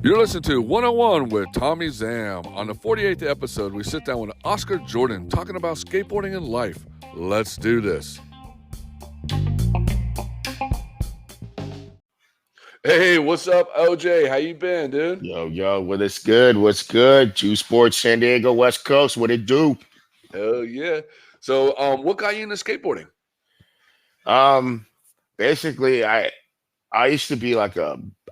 You're listening to 101 with Tommie Zam. On the 48th episode, we sit down with Oscar Jordan talking about skateboarding and life. Let's do this. Hey, what's up, OJ? How you been, dude? Yo, what's good? What's good? Juice Sports, San Diego, West Coast. What it do? Hell yeah. So, what got you into skateboarding? Basically, I used to be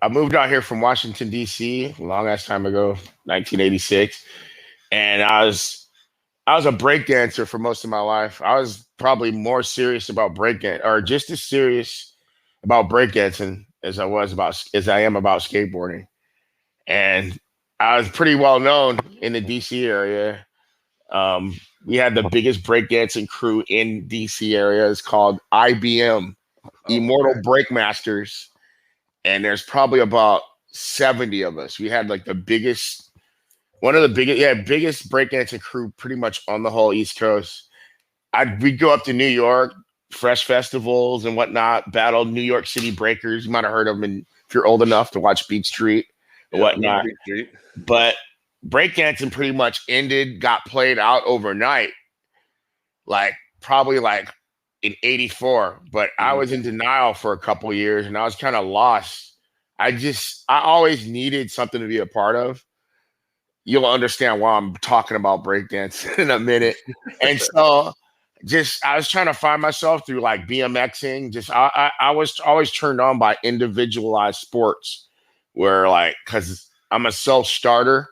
I moved out here from Washington, D.C. a long ass time ago, 1986. And I was a breakdancer for most of my life. I was probably more serious about breakdance, or just as serious about breakdancing as I am about skateboarding. And I was pretty well known in the DC area. We had the biggest breakdancing crew in DC area. It's called IBM, Immortal Breakmasters. And there's probably about 70 of us. We had like biggest breakdancing crew pretty much on the whole East Coast. We'd go up to New York, Fresh festivals and whatnot, battle New York City breakers. You might have heard of them if you're old enough to watch Beat Street and whatnot. Beat Street. But breakdancing pretty much got played out overnight, probably in 84. But I was in denial for a couple of years and I was kind of lost. I always needed something to be a part of. You'll understand why I'm talking about breakdance in a minute. And so I was trying to find myself through BMXing. I was always turned on by individualized sports where because I'm a self-starter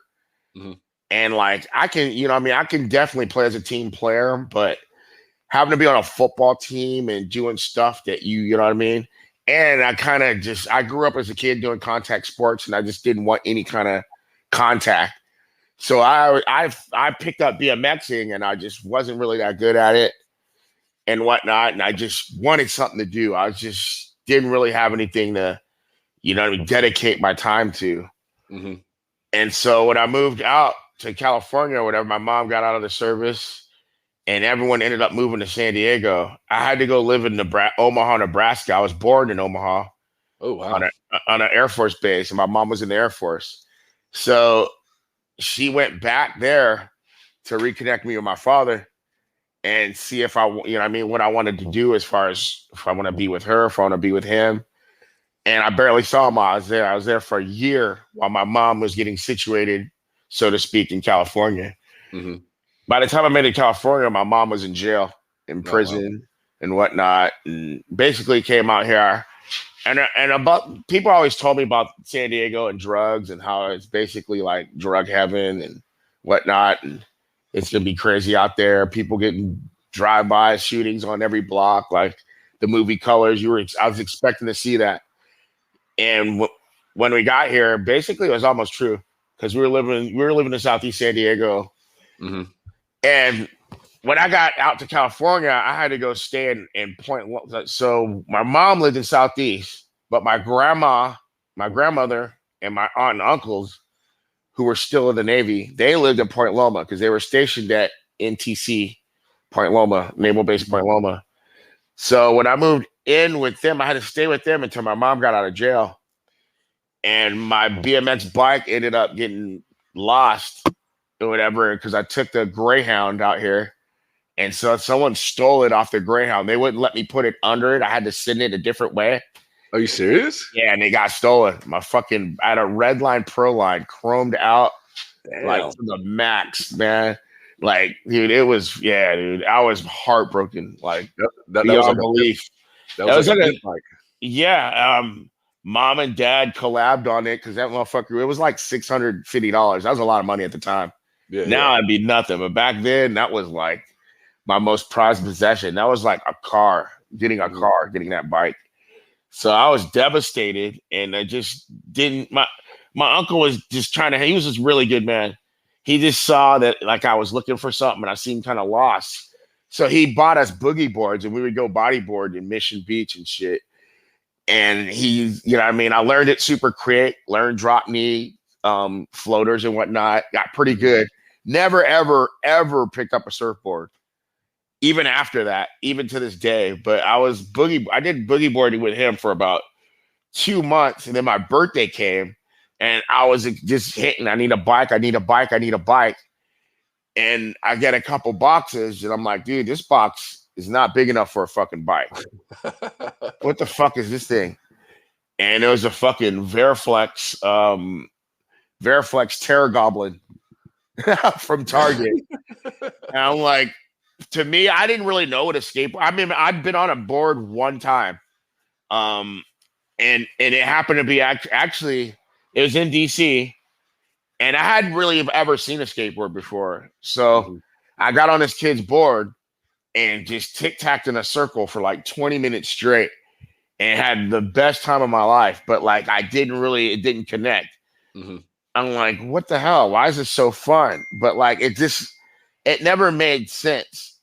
and I can definitely play as a team player, but having to be on a football team and doing stuff that you know what I mean? And I grew up as a kid doing contact sports and I just didn't want any kind of contact. So I picked up BMXing and I just wasn't really that good at it and whatnot. And I just wanted something to do. I just didn't really have anything to, dedicate my time to. Mm-hmm. And so when I moved out to California or whatever, my mom got out of the service and everyone ended up moving to San Diego. I had to go live in Omaha, Nebraska. I was born in Omaha. Oh, wow. On an Air Force base, and my mom was in the Air Force. So she went back there to reconnect me with my father and see if what I wanted to do as far as if I want to be with her, if I want to be with him. And I barely saw him while I was there. I was there for a year while my mom was getting situated, so to speak, in California. Mm-hmm. By the time I made it to California, my mom was in jail, in prison and whatnot, and basically came out here. And about people always told me about San Diego and drugs and how it's basically like drug heaven and whatnot. And it's going to be crazy out there. People getting drive-by shootings on every block, like the movie Colors. I was expecting to see that. And when we got here, basically it was almost true because we were living in Southeast San Diego. Mm-hmm. And when I got out to California, I had to go stay in Point. So my mom lived in Southeast, but my grandmother, and my aunt and uncles, who were still in the Navy, they lived in Point Loma because they were stationed at NTC, Point Loma, Naval Base Point Loma. So when I moved in with them, I had to stay with them until my mom got out of jail. And my BMX bike ended up getting lost or whatever because I took the Greyhound out here. And so someone stole it off the Greyhound. They wouldn't let me put it under it. I had to send it a different way. Are you serious? Yeah, and it got stolen. I had a red line pro line chromed out. Damn. To the max, man. Dude, it was, dude. I was heartbroken. That was belief. That was like a bike. Yeah. Mom and dad collabed on it because that motherfucker, it was like $650. That was a lot of money at the time. Yeah, now it'd be nothing. But back then, that was like my most prized possession. That was like a car, getting that bike. So I was devastated, and I just didn't. My uncle was just he was just really good man. He just saw that I was looking for something, and I seemed kind of lost. So he bought us boogie boards, and we would go bodyboard in Mission Beach and shit. And I learned it super quick. Learned drop knee, floaters and whatnot. Got pretty good. Never, ever, ever picked up a surfboard. even after that, even to this day. But I did boogie boarding with him for about 2 months, and then my birthday came, and I was just hitting. I need a bike. I need a bike. I need a bike. And I get a couple boxes, and I'm like, dude, this box is not big enough for a fucking bike. What the fuck is this thing? And it was a fucking Veriflex Terror Goblin from Target. And I'm like, to me, I didn't really know what a skateboard. I mean, I'd been on a board one time. And it happened to be actually, it was in DC, and I hadn't really ever seen a skateboard before. So I got on this kid's board and just tic-tacked in a circle for like 20 minutes straight and had the best time of my life. But like, it didn't connect. Mm-hmm. I'm like, what the hell? Why is this so fun? But like, it never made sense.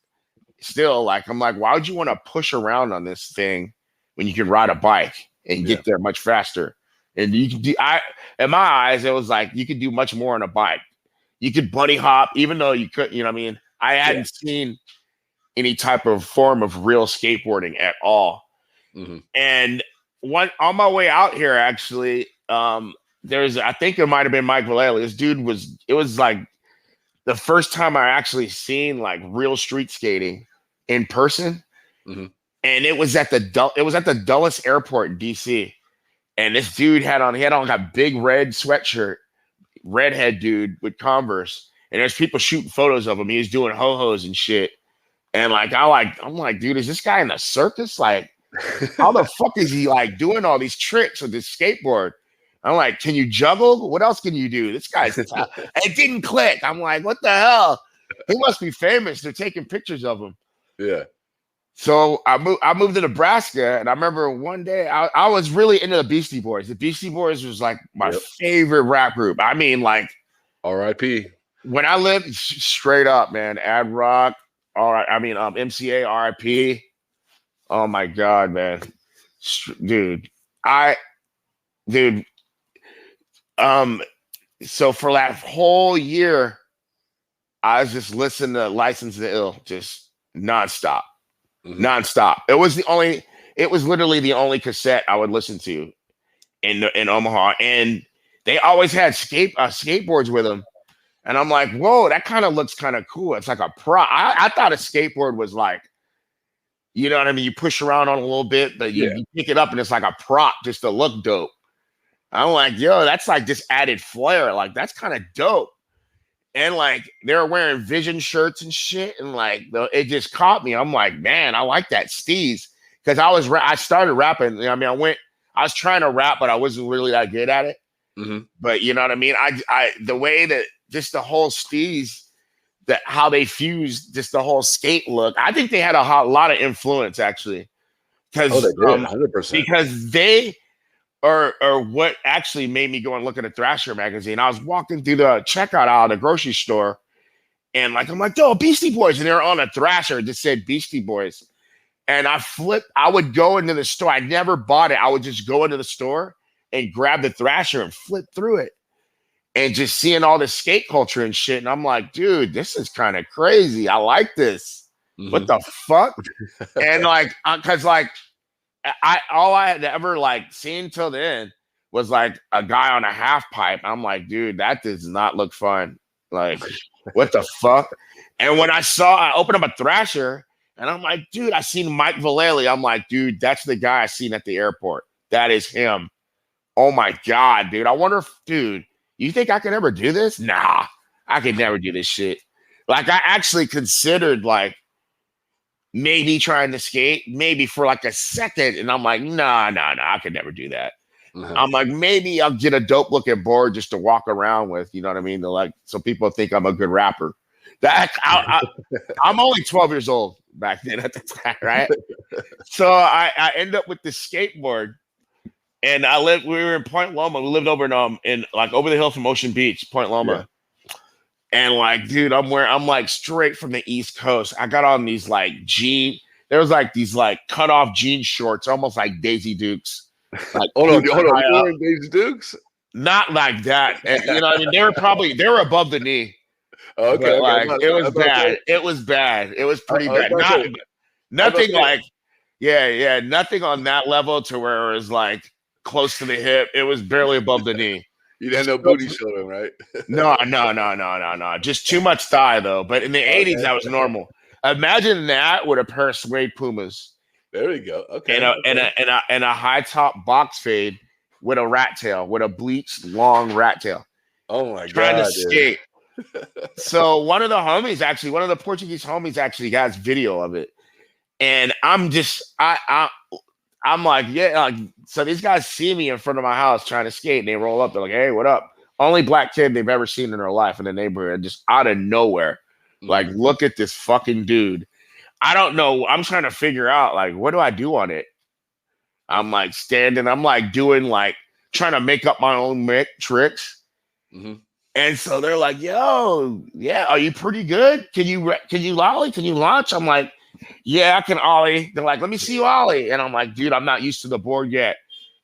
Still, like, I'm like, why would you want to push around on this thing when you can ride a bike and get there much faster? And you can in my eyes, it was like, you could do much more on a bike. You could bunny hop, even though you couldn't, you know what I mean? I hadn't seen any type of form of real skateboarding at all. Mm-hmm. And on my way out here, actually, I think it might've been Mike Vallely. This dude it was like the first time I actually seen like real street skating in person. Mm-hmm. And it was at the Dulles Airport in DC. And this dude had on like a big red sweatshirt, redhead dude with Converse. And there's people shooting photos of him. He was doing ho-hos and shit. And like, I'm like, dude, is this guy in the circus? Like, how the fuck is he like doing all these tricks with this skateboard? I'm like, can you juggle? What else can you do? This guy's it didn't click. I'm like, what the hell? He must be famous. They're taking pictures of him. Yeah. So I moved to Nebraska, and I remember one day I was really into the Beastie Boys. The Beastie Boys was like my favorite rap group. I mean, like, R.I.P. When I lived straight up, man, Ad Rock, MCA, R.I.P. Oh my God, man, dude. So for that whole year, I was just listening to License to Ill, just nonstop. Mm-hmm. Nonstop. It was literally the only cassette I would listen to in Omaha, and they always had skateboards with them, and I'm like, whoa, that kind of looks kind of cool. It's like a prop. I thought a skateboard was like, you know what I mean? You push around on a little bit, but you pick it up, and it's like a prop just to look dope. I'm like, yo, that's like just added flair. Like, that's kind of dope. And like, they were wearing Vision shirts and shit. And like, it just caught me. I'm like, man, I like that Steez. Cause I started rapping. I mean, I was trying to rap, but I wasn't really that good at it. Mm-hmm. But you know what I mean? The way that just the whole Steez, that how they fused just the whole skate look, I think they had a lot of influence actually. Cause, they did, 100%. Because they, or what actually made me go and look at a Thrasher magazine. I was walking through the checkout aisle of the grocery store, and like, I'm like, oh, Beastie Boys. And they're on a Thrasher that said Beastie Boys. And I would go into the store. I never bought it. I would just go into the store and grab the Thrasher and flip through it. And just seeing all this skate culture and shit. And I'm like, dude, this is kind of crazy. I like this. Mm-hmm. What the fuck? And like, cause like, all I had ever like seen till then was like a guy on a half pipe. I'm like, dude, that does not look fun. Like, what the fuck? And when I opened up a Thrasher, and I'm like, dude, I seen Mike Vallely. I'm like, dude, that's the guy I seen at the airport. That is him. Oh my God, dude. I wonder if, dude, you think I could ever do this? Nah, I could never do this shit. Like, I actually considered like maybe trying to skate, maybe for like a second. And I'm like, nah, I could never do that. Mm-hmm. I'm like, maybe I'll get a dope looking board just to walk around with, you know what I mean? So people think I'm a good rapper. I'm only 12 years old back then at the time, right? So I end up with this skateboard, and we were in Point Loma. We lived over in like over the hill from Ocean Beach, Point Loma. Yeah. And like, dude, I'm like straight from the East Coast. I got on these like there was like these like cut off jean shorts, almost like Daisy Dukes. Like, hold on, you wearing Daisy Dukes? Not like that. And, you know, I mean, they were above the knee. Okay, But okay. like it was I'm about to say, bad. It was bad. It was pretty I was bad. about to say, Nothing like nothing on that level to where it was like close to the hip. It was barely above the knee. you didn't have no booty showing, right? No. Just too much thigh though. But in the 80s, that was normal. Imagine that with a pair of suede Pumas. There we go. Okay. And a high top box fade with a rat tail, with a bleached long rat tail. Oh my trying God, to skate. So one of the Portuguese homies actually has video of it. And I'm like, so these guys see me in front of my house trying to skate and they roll up. They're like, hey, what up? Only black kid they've ever seen in their life in the neighborhood, just out of nowhere. Like, look at this fucking dude. I don't know. I'm trying to figure out, like, what do I do on it? I'm like standing. I'm like doing, like, trying to make up my own tricks. Mm-hmm. And so they're like, yo, yeah, are you pretty good? Can you ollie? Can you launch? I'm like, yeah, I can ollie. They're like, let me see you ollie. And I'm like, dude, I'm not used to the board yet.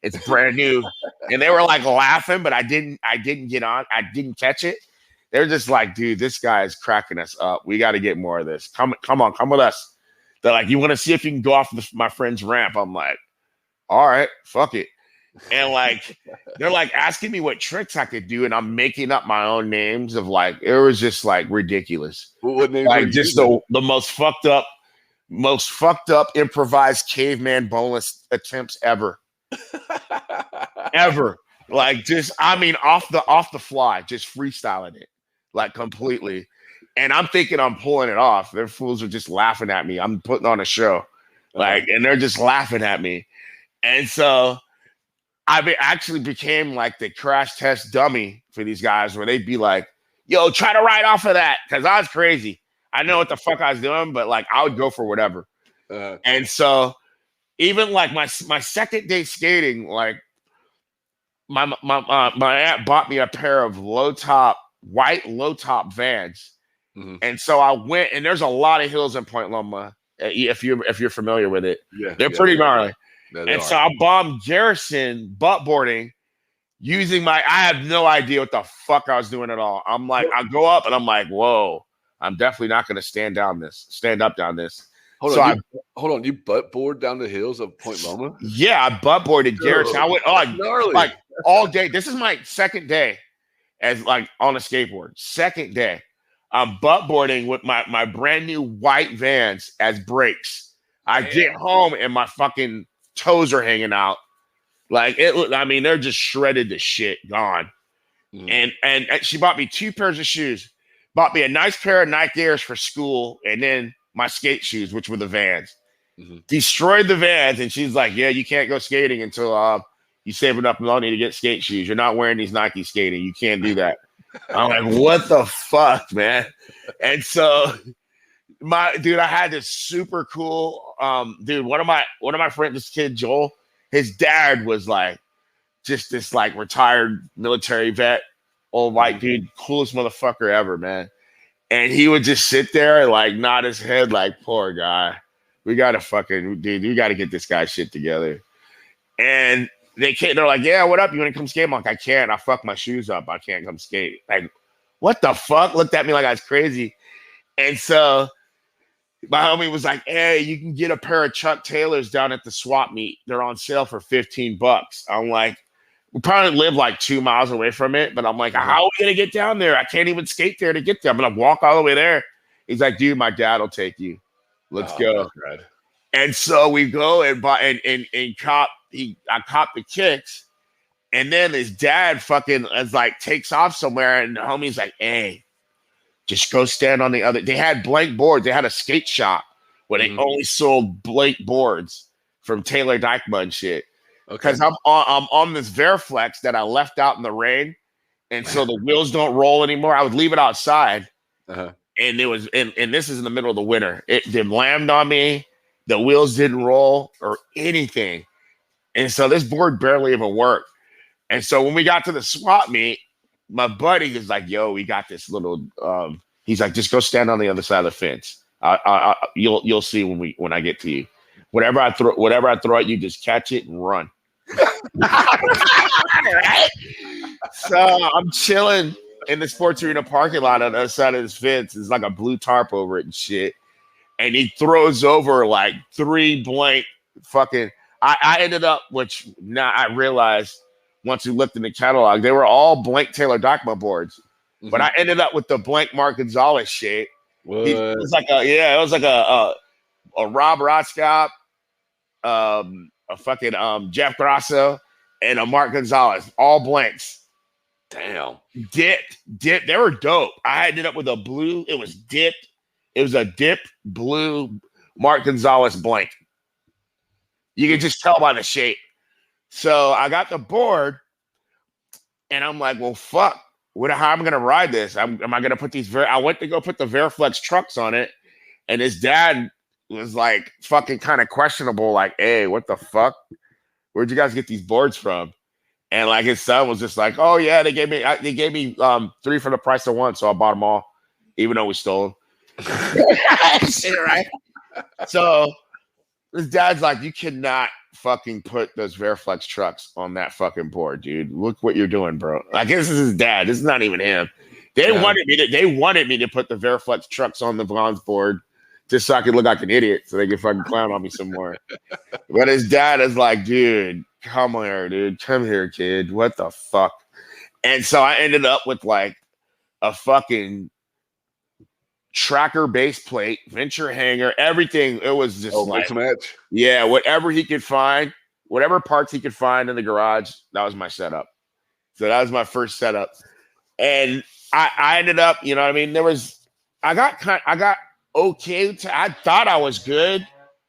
It's brand new. And they were like laughing, but I didn't get on. I didn't catch it. They're just like, dude, this guy is cracking us up. We got to get more of this. Come on, come with us. They're like, you want to see if you can go off my friend's ramp? I'm like, all right, fuck it. And like, they're like asking me what tricks I could do, and I'm making up my own names of like, it was just like ridiculous. What names like just the most fucked up improvised caveman boneless attempts ever. Ever. Like just, I mean, off the fly, just freestyling it. Like completely. And I'm thinking I'm pulling it off. Their fools are just laughing at me. I'm putting on a show. Like, and they're just laughing at me. And so I actually became like the crash test dummy for these guys where they'd be like, yo, try to ride off of that. Cause I was crazy. I know what the fuck I was doing, but like I would go for whatever. And so even like my second day skating, like my aunt bought me a pair of white low top Vans. Mm-hmm. And so I went, and there's a lot of hills in Point Loma. If you're familiar with it, they're pretty gnarly. And so I bombed Garrison butt boarding using I have no idea what the fuck I was doing at all. I'm like, I go up and I'm like, whoa, I'm definitely not going to stand up down this. Hold on, you butt board down the hills of Point Loma? Yeah, I butt boarded Garrison. I went like all day. This is my second day as like on a skateboard. Second day. I'm butt boarding with my brand new white Vans as brakes. I get home and my fucking toes are hanging out. Like I mean, they're just shredded to shit, gone. And she bought me 2 pairs of shoes. Bought me a nice pair of Nike Airs for school, and then my skate shoes, which were the Vans. Mm-hmm. Destroyed the Vans, and she's like, yeah, you can't go skating until you save enough money to get skate shoes. You're not wearing these Nike skating. You can't do that. I'm like, what the fuck, man? And so I had this super cool dude. One of my friends, this kid Joel, his dad was like just this like retired military vet, old white dude, coolest motherfucker ever, man. And he would just sit there and like nod his head like, poor guy. We gotta get this guy shit together. And they're like, yeah, what up? You want to come skate? I'm like, I can't. I fucked my shoes up. I can't come skate. Like, what the fuck? Looked at me like I was crazy. And so my homie was like, hey, you can get a pair of Chuck Taylors down at the swap meet. They're on sale for $15. I'm like, we probably live like 2 miles away from it. But I'm like, how are we going to get down there? I can't even skate there to get there. I'm going to walk all the way there. He's like, dude, my dad will take you. Let's go. And so we go and buy and I cop the kicks, and then his dad fucking is like takes off somewhere, and the homie's like, hey, just go stand on the other. They had blank boards. They had a skate shop where they only sold blank boards from Taylor Dykema and shit. Because I'm on this Veriflex that I left out in the rain, and so the wheels don't roll anymore. I would leave it outside, and it was and this is in the middle of the winter. It landed on me. The wheels didn't roll or anything. And so this board barely even worked. And so when we got to the swap meet, my buddy is like, yo, we got this little, he's like, just go stand on the other side of the fence. You'll see when I get to you. Whatever I throw at you, just catch it and run. Right? So I'm chilling in the sports arena parking lot on the other side of his fence. There's like a blue tarp over it and shit. And he throws over like 3 blank fucking. I ended up, which now I realized once we looked in the catalog, they were all blank Taylor Dockma boards. But I ended up with the blank Mark Gonzalez shit. It was like a Rob Rothscott, a fucking Jeff Grasso, and a Mark Gonzalez, all blanks. Damn. Dipped. They were dope. I ended up with a blue. It was dipped. It was a dipped blue Mark Gonzalez blank. You can just tell by the shape. So I got the board, and I'm like, well, fuck. How am I going to ride this? Am I going to put these? I went to go put the Veriflex trucks on it, and his dad was like fucking kind of questionable, like, hey, what the fuck? Where'd you guys get these boards from? And like his son was just like, oh yeah, they gave me 3 for the price of 1, so I bought them all, even though we stole them. Shit, right? So his dad's like, you cannot fucking put those Veriflex trucks on that fucking board, dude. Look what you're doing, bro. Like, this is his dad. This is not even him. They wanted me to put the Veriflex trucks on the bronze board just so I could look like an idiot, so they could fucking clown on me some more. But his dad is like, dude, come here, dude. Come here, kid. What the fuck? And so I ended up with like a fucking tracker base plate, venture hanger, everything. It was just like, match. Yeah, whatever he could find, whatever parts he could find in the garage, that was my setup. So that was my first setup. And I ended up, you know what I mean? I got okay. I thought I was good.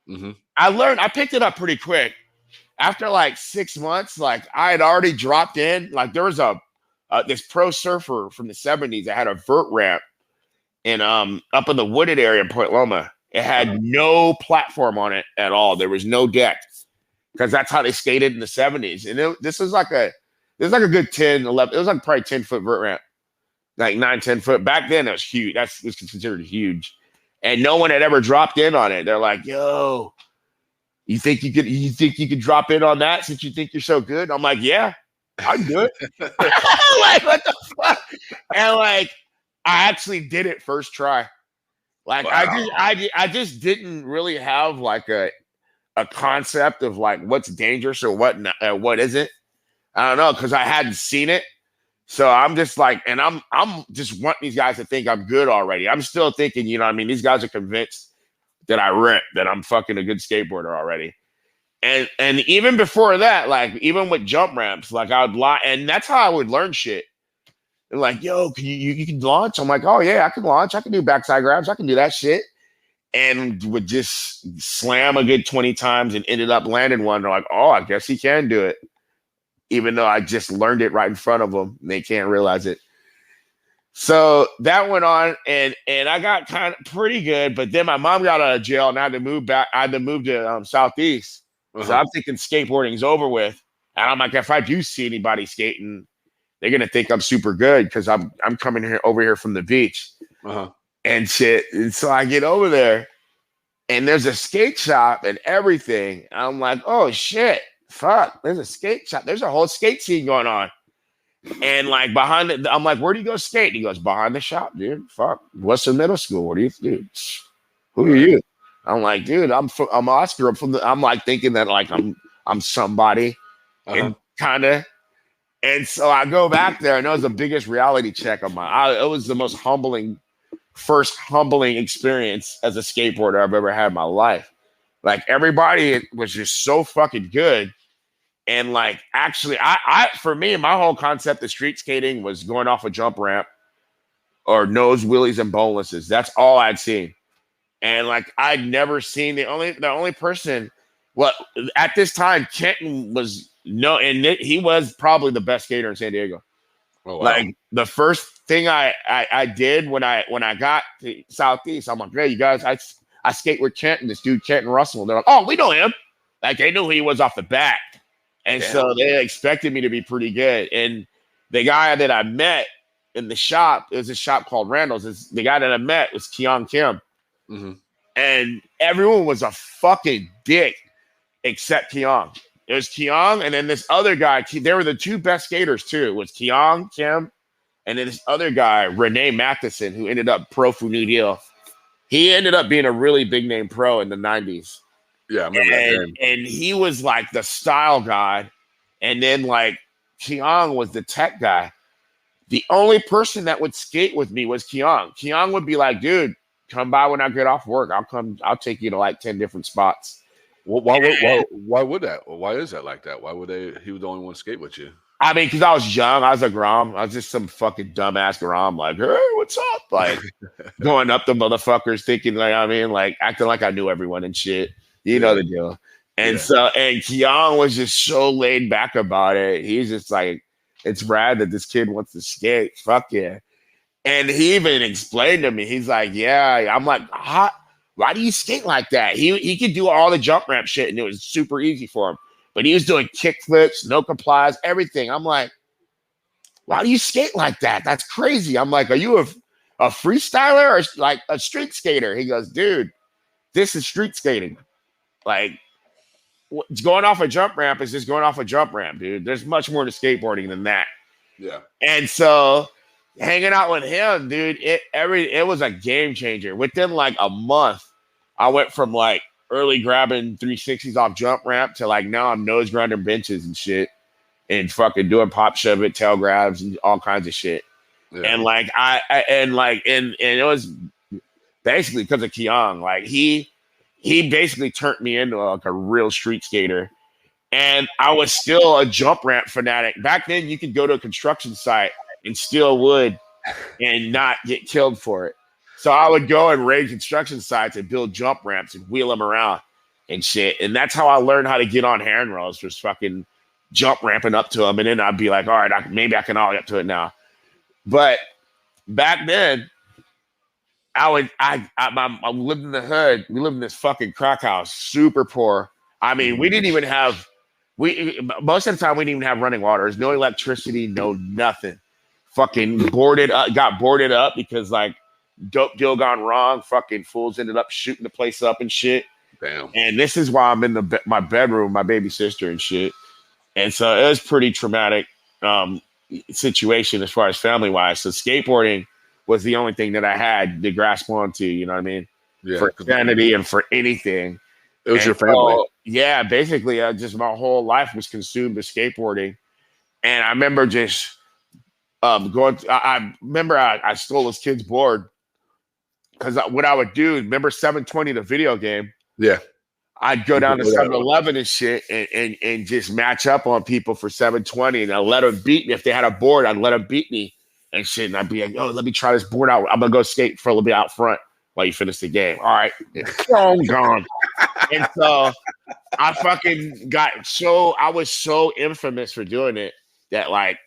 Mm-hmm. I picked it up pretty quick. After like 6 months, like I had already dropped in. Like there was this pro surfer from the 70s that had a vert ramp in up in the wooded area in Point Loma. It had no platform on it at all. There was no deck because that's how they skated in the 70s. And this was like a good 10, 11. It was like probably 10-foot vert ramp, like 9, 10 foot. Back then, it was huge. That was considered huge. And no one had ever dropped in on it. They're like, yo, you think you could drop in on that since you think you're so good? I'm like, yeah, I'd do it. Like, what the fuck? And like, I actually did it first try. Like, wow. I just didn't really have like a concept of like what's dangerous or what isn't. I don't know, because I hadn't seen it. So I'm just like, and I'm just wanting these guys to think I'm good already. I'm still thinking, you know what I mean? These guys are convinced that that I'm fucking a good skateboarder already. And even before that, like even with jump ramps, like I would lie, and that's how I would learn shit. They're like, yo, you can launch? I'm like, oh yeah, I can launch. I can do backside grabs. I can do that shit. And would just slam a good 20 times and ended up landing one. They're like, oh, I guess he can do it. Even though I just learned it right in front of them. They can't realize it. So that went on, and I got kind of pretty good. But then my mom got out of jail, and I had to move back. I had to move to Southeast. So I'm thinking skateboarding's over with. And I'm like, if I do see anybody skating, they're gonna think I'm super good because I'm coming over here from the beach and shit. And so I get over there, and there's a skate shop and everything. I'm like, oh shit. Fuck, there's a skate shop. There's a whole skate scene going on. And like behind it, I'm like, where do you go skate? And he goes, behind the shop, dude. Fuck, Western Middle School. What do you do? Who are you? I'm like, dude, I'm Oscar. I'm like thinking that like I'm somebody and kind of. And so I go back there, and it was the biggest reality check of it was the most first humbling experience as a skateboarder I've ever had in my life. Like everybody was just so fucking good. And like, actually, for me, my whole concept of street skating was going off a jump ramp or nose wheelies and bonelesses. That's all I'd seen. And like, I'd never seen the only person, at this time, Kenton was he was probably the best skater in San Diego. Oh, wow. Like the first thing I did when I got to Southeast, I'm like, hey, you guys, I skate with Kenton, this dude, Kenton Russell. They're like, oh, we know him. Like they knew who he was off the bat. And so they expected me to be pretty good. And the guy that I met in the shop, it was a shop called Randall's. The guy that I met was Keon Kim. Mm-hmm. And everyone was a fucking dick except Keon. It was Keon and then this other guy. They were the two best skaters too. It was Keon Kim And then this other guy, Renee Matheson, who ended up pro for New Deal. He ended up being a really big name pro in the 90s. Yeah, I remember that name. And he was like the style guy. And then like Keong was the tech guy. The only person that would skate with me was Keong. Keong would be like, dude, come by when I get off work. I'll take you to like 10 different spots. Well, why would that? Why is that like that? Why would he was the only one to skate with you? I mean, because I was young. I was a Grom. I was just some fucking dumbass Grom. Like, hey, what's up? Like, going up to motherfuckers thinking, like, I mean, like, acting like I knew everyone and shit. You know the deal. And and Keong was just so laid back about it. He's just like, it's rad that this kid wants to skate. Fuck yeah. And he even explained to me, he's like, yeah. I'm like, why do you skate like that? He could do all the jump ramp shit and it was super easy for him. But he was doing kick flips, no complies, everything. I'm like, why do you skate like that? That's crazy. I'm like, are you a freestyler or like a street skater? He goes, dude, this is street skating. Like, going off a jump ramp is just going off a jump ramp, dude. There's much more to skateboarding than that. Yeah. And so hanging out with him, dude, it was a game changer. Within like a month, I went from like early grabbing 360s off jump ramp to like now I'm nose grinding benches and shit and fucking doing pop shove it, tail grabs and all kinds of shit. Yeah. And like and it was basically because of Keong. Like he basically turned me into like a real street skater. And I was still a jump ramp fanatic. Back then you could go to a construction site and steal wood and not get killed for it. So I would go and raid construction sites and build jump ramps and wheel them around and shit. And that's how I learned how to get on handrails, was fucking jump ramping up to them. And then I'd be like, all right, maybe I can ollie up to it now. But back then, I lived in the hood. We lived in this fucking crack house, super poor. I mean, we didn't even have, most of the time we didn't even have running water. There's no electricity, no nothing. Fucking got boarded up because like, dope deal gone wrong. Fucking fools ended up shooting the place up and shit. Damn. And this is why I'm in my bedroom, my baby sister and shit. And so it was pretty traumatic situation as far as family wise. So skateboarding was the only thing that I had to grasp onto. You know what I mean? Yeah. For sanity and for anything. It was your family. So, yeah, basically, just my whole life was consumed with skateboarding. And I remember just going. I remember I stole this kid's board. Because what I would do, remember 720, the video game? Yeah. I'd go down to 7-Eleven and shit and just match up on people for 720. And I'd let them beat me. If they had a board, I'd let them beat me and shit. And I'd be like, oh, let me try this board out. I'm going to go skate for a little bit out front while you finish the game. All right. I'm gone. And so I fucking I was so infamous for doing it that like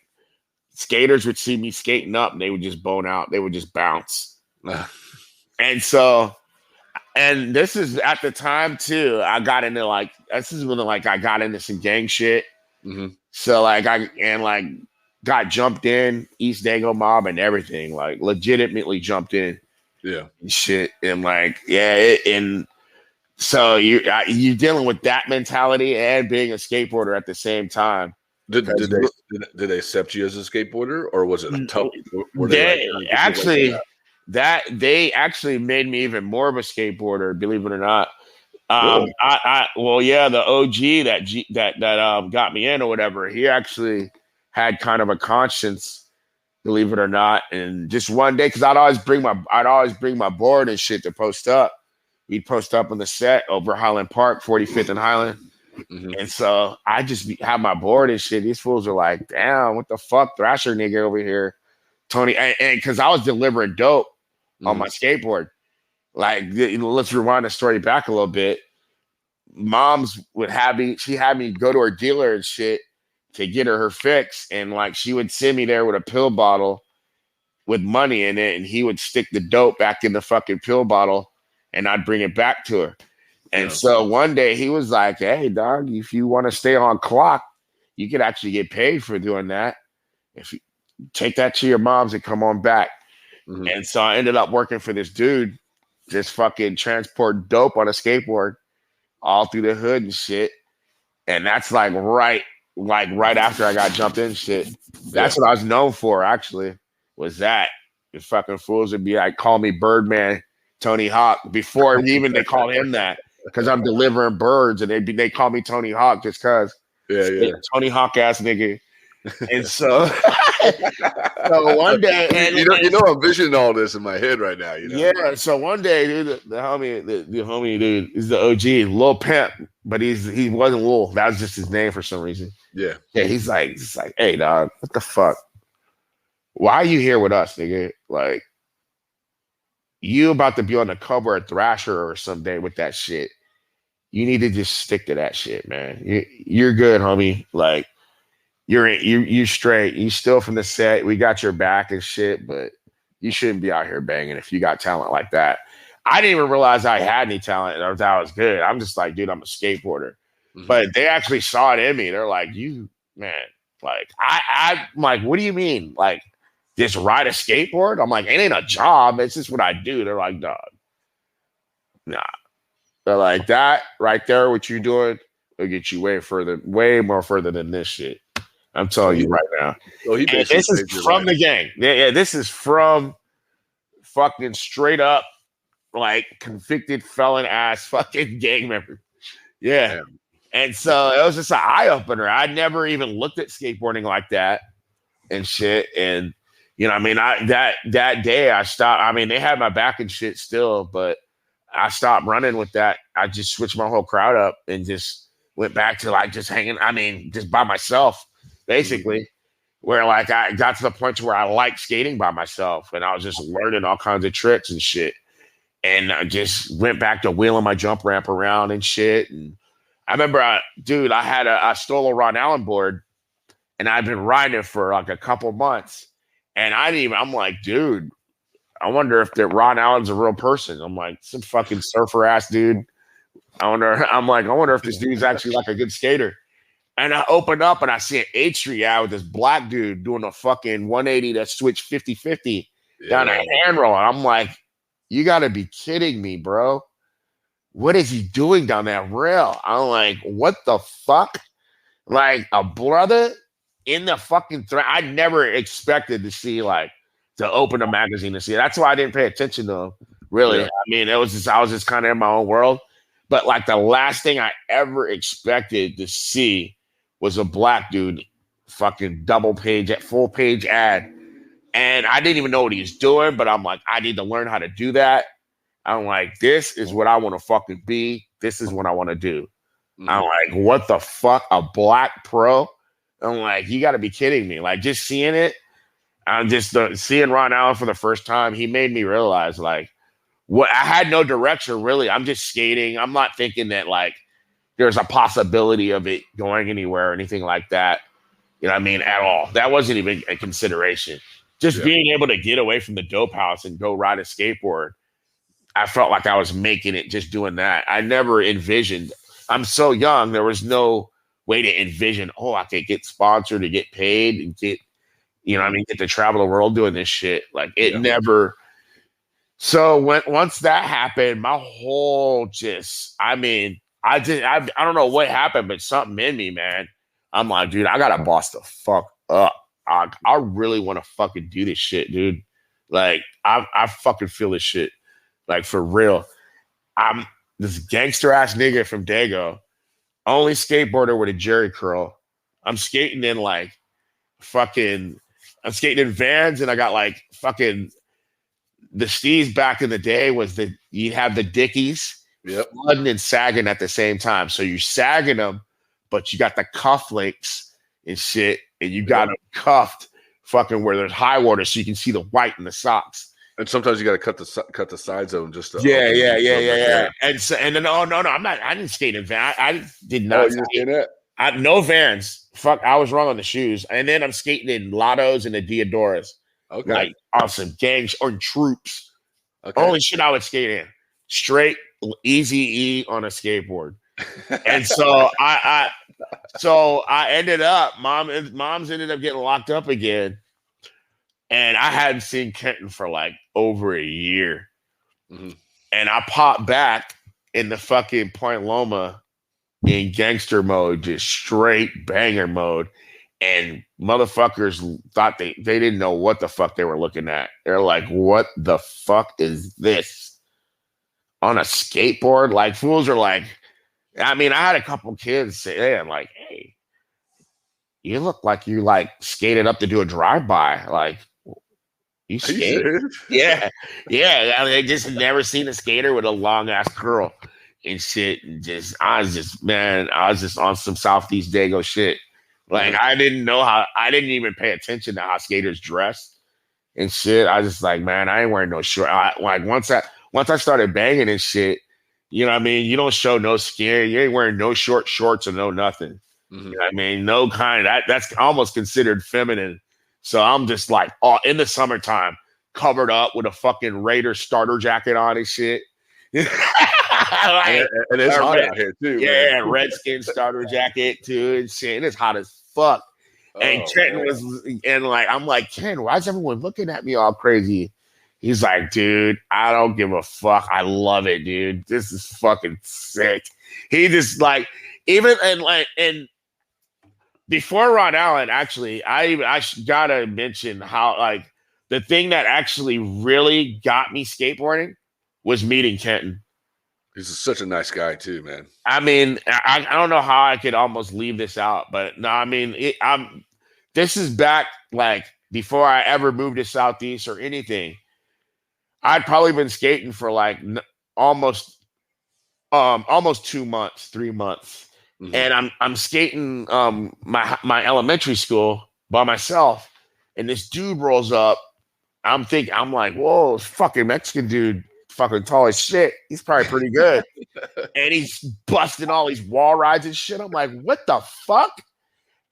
skaters would see me skating up and they would just bone out. They would just bounce. And so, and this is at the time too, I got into like, this is when like I got into some gang shit. Mm-hmm. So like got jumped in, East Dago mob and everything, like legitimately jumped in. Yeah. And shit. And like, yeah. And so you're dealing with that mentality and being a skateboarder at the same time. Did they accept you as a skateboarder or was it a tough? They actually made me even more of a skateboarder, believe it or not. Really? The OG that got me in or whatever, he actually had kind of a conscience, believe it or not. And just one day, because I'd always bring my board and shit to post up. We'd post up on the set over Highland Park, 45th and Highland. Mm-hmm. And so I just have my board and shit. These fools are like, damn, what the fuck, Thrasher nigga over here, Tony. And because I was delivering dope on my skateboard. Like, let's rewind the story back a little bit. Moms she had me go to her dealer and shit to get her fix. And like, she would send me there with a pill bottle with money in it. And he would stick the dope back in the fucking pill bottle and I'd bring it back to her. And so one day he was like, hey dog, if you want to stay on clock, you could actually get paid for doing that. If you take that to your mom's and come on back. Mm-hmm. And so I ended up working for this dude, just fucking transport dope on a skateboard all through the hood and shit. And that's like right after I got jumped in shit. That's what I was known for, actually. was that the fucking fools would be like, call me Birdman, Tony Hawk, before even they called him that, because I'm delivering birds, and they call me Tony Hawk just because. Yeah. Tony Hawk ass nigga. And so, so one day, and you know, I'm visioning all this in my head right now. You know? Yeah. So one day, dude, the homie, dude, is the OG, Lil Pimp, but he wasn't Lil. That was just his name for some reason. Yeah. He's like, hey, dog, what the fuck? Why are you here with us, nigga? Like, you about to be on the cover of Thrasher or someday with that shit. You need to just stick to that shit, man. You're good, homie. Like, you're straight. You still from the set. We got your back and shit, but you shouldn't be out here banging if you got talent like that. I didn't even realize I had any talent or that I was good. I'm just like, dude, I'm a skateboarder. Mm-hmm. But they actually saw it in me. They're like, you, man, like, I'm like, what do you mean? Like, just ride a skateboard? I'm like, it ain't a job. It's just what I do. They're like, dog, nah. They're like, that right there, what you're doing, will get you way more further than this shit. I'm telling you right now. So this is from the gang. Yeah, this is from fucking straight up, like, convicted felon ass fucking gang member. Yeah. Damn. And so it was just an eye opener. I never even looked at skateboarding like that and shit. And you know, I mean, that day I stopped. I mean, they had my back and shit still, but I stopped running with that. I just switched my whole crowd up and just went back to like just hanging. I mean, just by myself, basically, where like I got to the point to where I liked skating by myself, and I was just learning all kinds of tricks and shit. And I just went back to wheeling my jump ramp around and shit. And I remember, I stole a Ron Allen board, and I'd been riding it for like a couple months. And I'm like, dude, I wonder if that Ron Allen's a real person. I'm like, some fucking surfer ass dude. I wonder if this dude's actually like a good skater. And I open up and I see an H3 ad with this black dude doing a fucking 180 that switched 50-50 down a hand roll. And I'm like, you gotta be kidding me, bro. What is he doing down that rail? I'm like, what the fuck? Like a brother in the fucking I never expected to see to open a magazine to see it. That's why I didn't pay attention to him, really. Yeah. I mean, I was just kind of in my own world. But like the last thing I ever expected to see was a black dude fucking full page ad. And I didn't even know what he was doing, but I'm like, I need to learn how to do that. I'm like, this is what I want to fucking be. This is what I want to do. Mm-hmm. I'm like, what the fuck? A black pro? I'm like, you got to be kidding me. Like, just seeing it, I'm just seeing Ron Allen for the first time. He made me realize, like, what I had no direction, really. I'm just skating. I'm not thinking that, like, there's a possibility of it going anywhere or anything like that. You know what I mean? At all. That wasn't even a consideration. Just being able to get away from the dope house and go ride a skateboard, I felt like I was making it just doing that. I never envisioned. I'm so young. There was no way to envision, I could get sponsored to get paid and get, get to travel the world doing this shit. Like it never. So once that happened, my whole I don't know what happened, but something in me, man. I'm like, dude, I gotta boss the fuck up. I really want to fucking do this shit, dude. Like I fucking feel this shit, like for real. I'm this gangster ass nigga from Dago. Only skateboarder with a jerry curl. I'm skating in I'm skating in Vans, and I got like fucking the Steez back in the day was you'd have the Dickies flooding and sagging at the same time. So you're sagging them, but you got the cufflinks and shit, and you got them cuffed fucking where there's high water so you can see the white in the socks. And sometimes you got to cut the sides of them just to yeah. And then I didn't skate in Vans. I did not. No Vans. Fuck, I was wrong on the shoes. And then I'm skating in Lottos and the Diodoras. Okay. Like awesome gangs or Troops. Okay. Only shit I would skate in. Straight easy E on a skateboard. And so I ended up mom's ended up getting locked up again. And I hadn't seen Kenton for like over a year. Mm-hmm. And I popped back in the fucking Point Loma in gangster mode, just straight banger mode. and motherfuckers thought they didn't know what the fuck they were looking at. They're like, what the fuck is this on a skateboard? Like, fools are like, I mean, I had a couple kids say, like, hey, you look like you like skated up to do a drive-by. Like, you skate? Yeah. Yeah. I mean, they just never seen a skater with a long ass curl and shit. And I was just on some Southeast Dago shit. Like, I didn't even pay attention to how skaters dress and shit. I was just like, man, I ain't wearing no short. Like, once I started banging and shit, you know what I mean? You don't show no skin. You ain't wearing no short shorts or no nothing. You know what I mean? No kind of that's almost considered feminine. So I'm just like, in the summertime, covered up with a fucking Raider starter jacket on and shit. Like, and it's hot out here too. Yeah, man. Redskin starter jacket too and shit. And it's hot as fuck. And Kenton I'm like, Ken, why is everyone looking at me all crazy? He's like, dude, I don't give a fuck. I love it, dude. This is fucking sick. He just like, and before Ron Allen, actually, I gotta mention how like the thing that actually really got me skateboarding was meeting Kenton. He's such a nice guy too, man. I mean, I don't know how I could almost leave this out, but no, I mean, this is back like before I ever moved to Southeast or anything. I'd probably been skating for like almost 2 months, 3 months. And I'm skating my elementary school by myself, and this dude rolls up. I'm like, whoa, this fucking Mexican dude, fucking tall as shit. He's probably pretty good. And he's busting all these wall rides and shit. I'm like, what the fuck?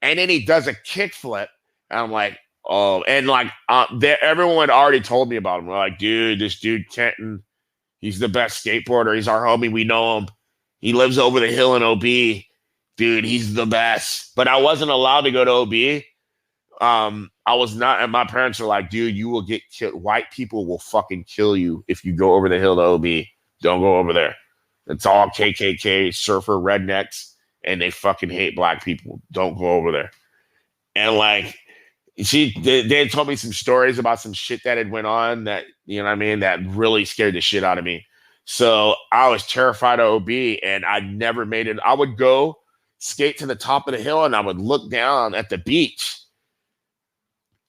And then he does a kickflip. And I'm like, oh, and like everyone had already told me about him. We're like, dude, this dude Kenton, he's the best skateboarder. He's our homie. We know him. He lives over the hill in OB. Dude, he's the best. But I wasn't allowed to go to OB. I was not, and my parents were like, dude, you will get killed. White people will fucking kill you if you go over the hill to OB. Don't go over there. It's all KKK, surfer rednecks, and they fucking hate black people. Don't go over there. And like, they told me some stories about some shit that had went on that, you know what I mean, that really scared the shit out of me. So I was terrified of OB, and I never made it. I would go skate to the top of the hill, and I would look down at the beach.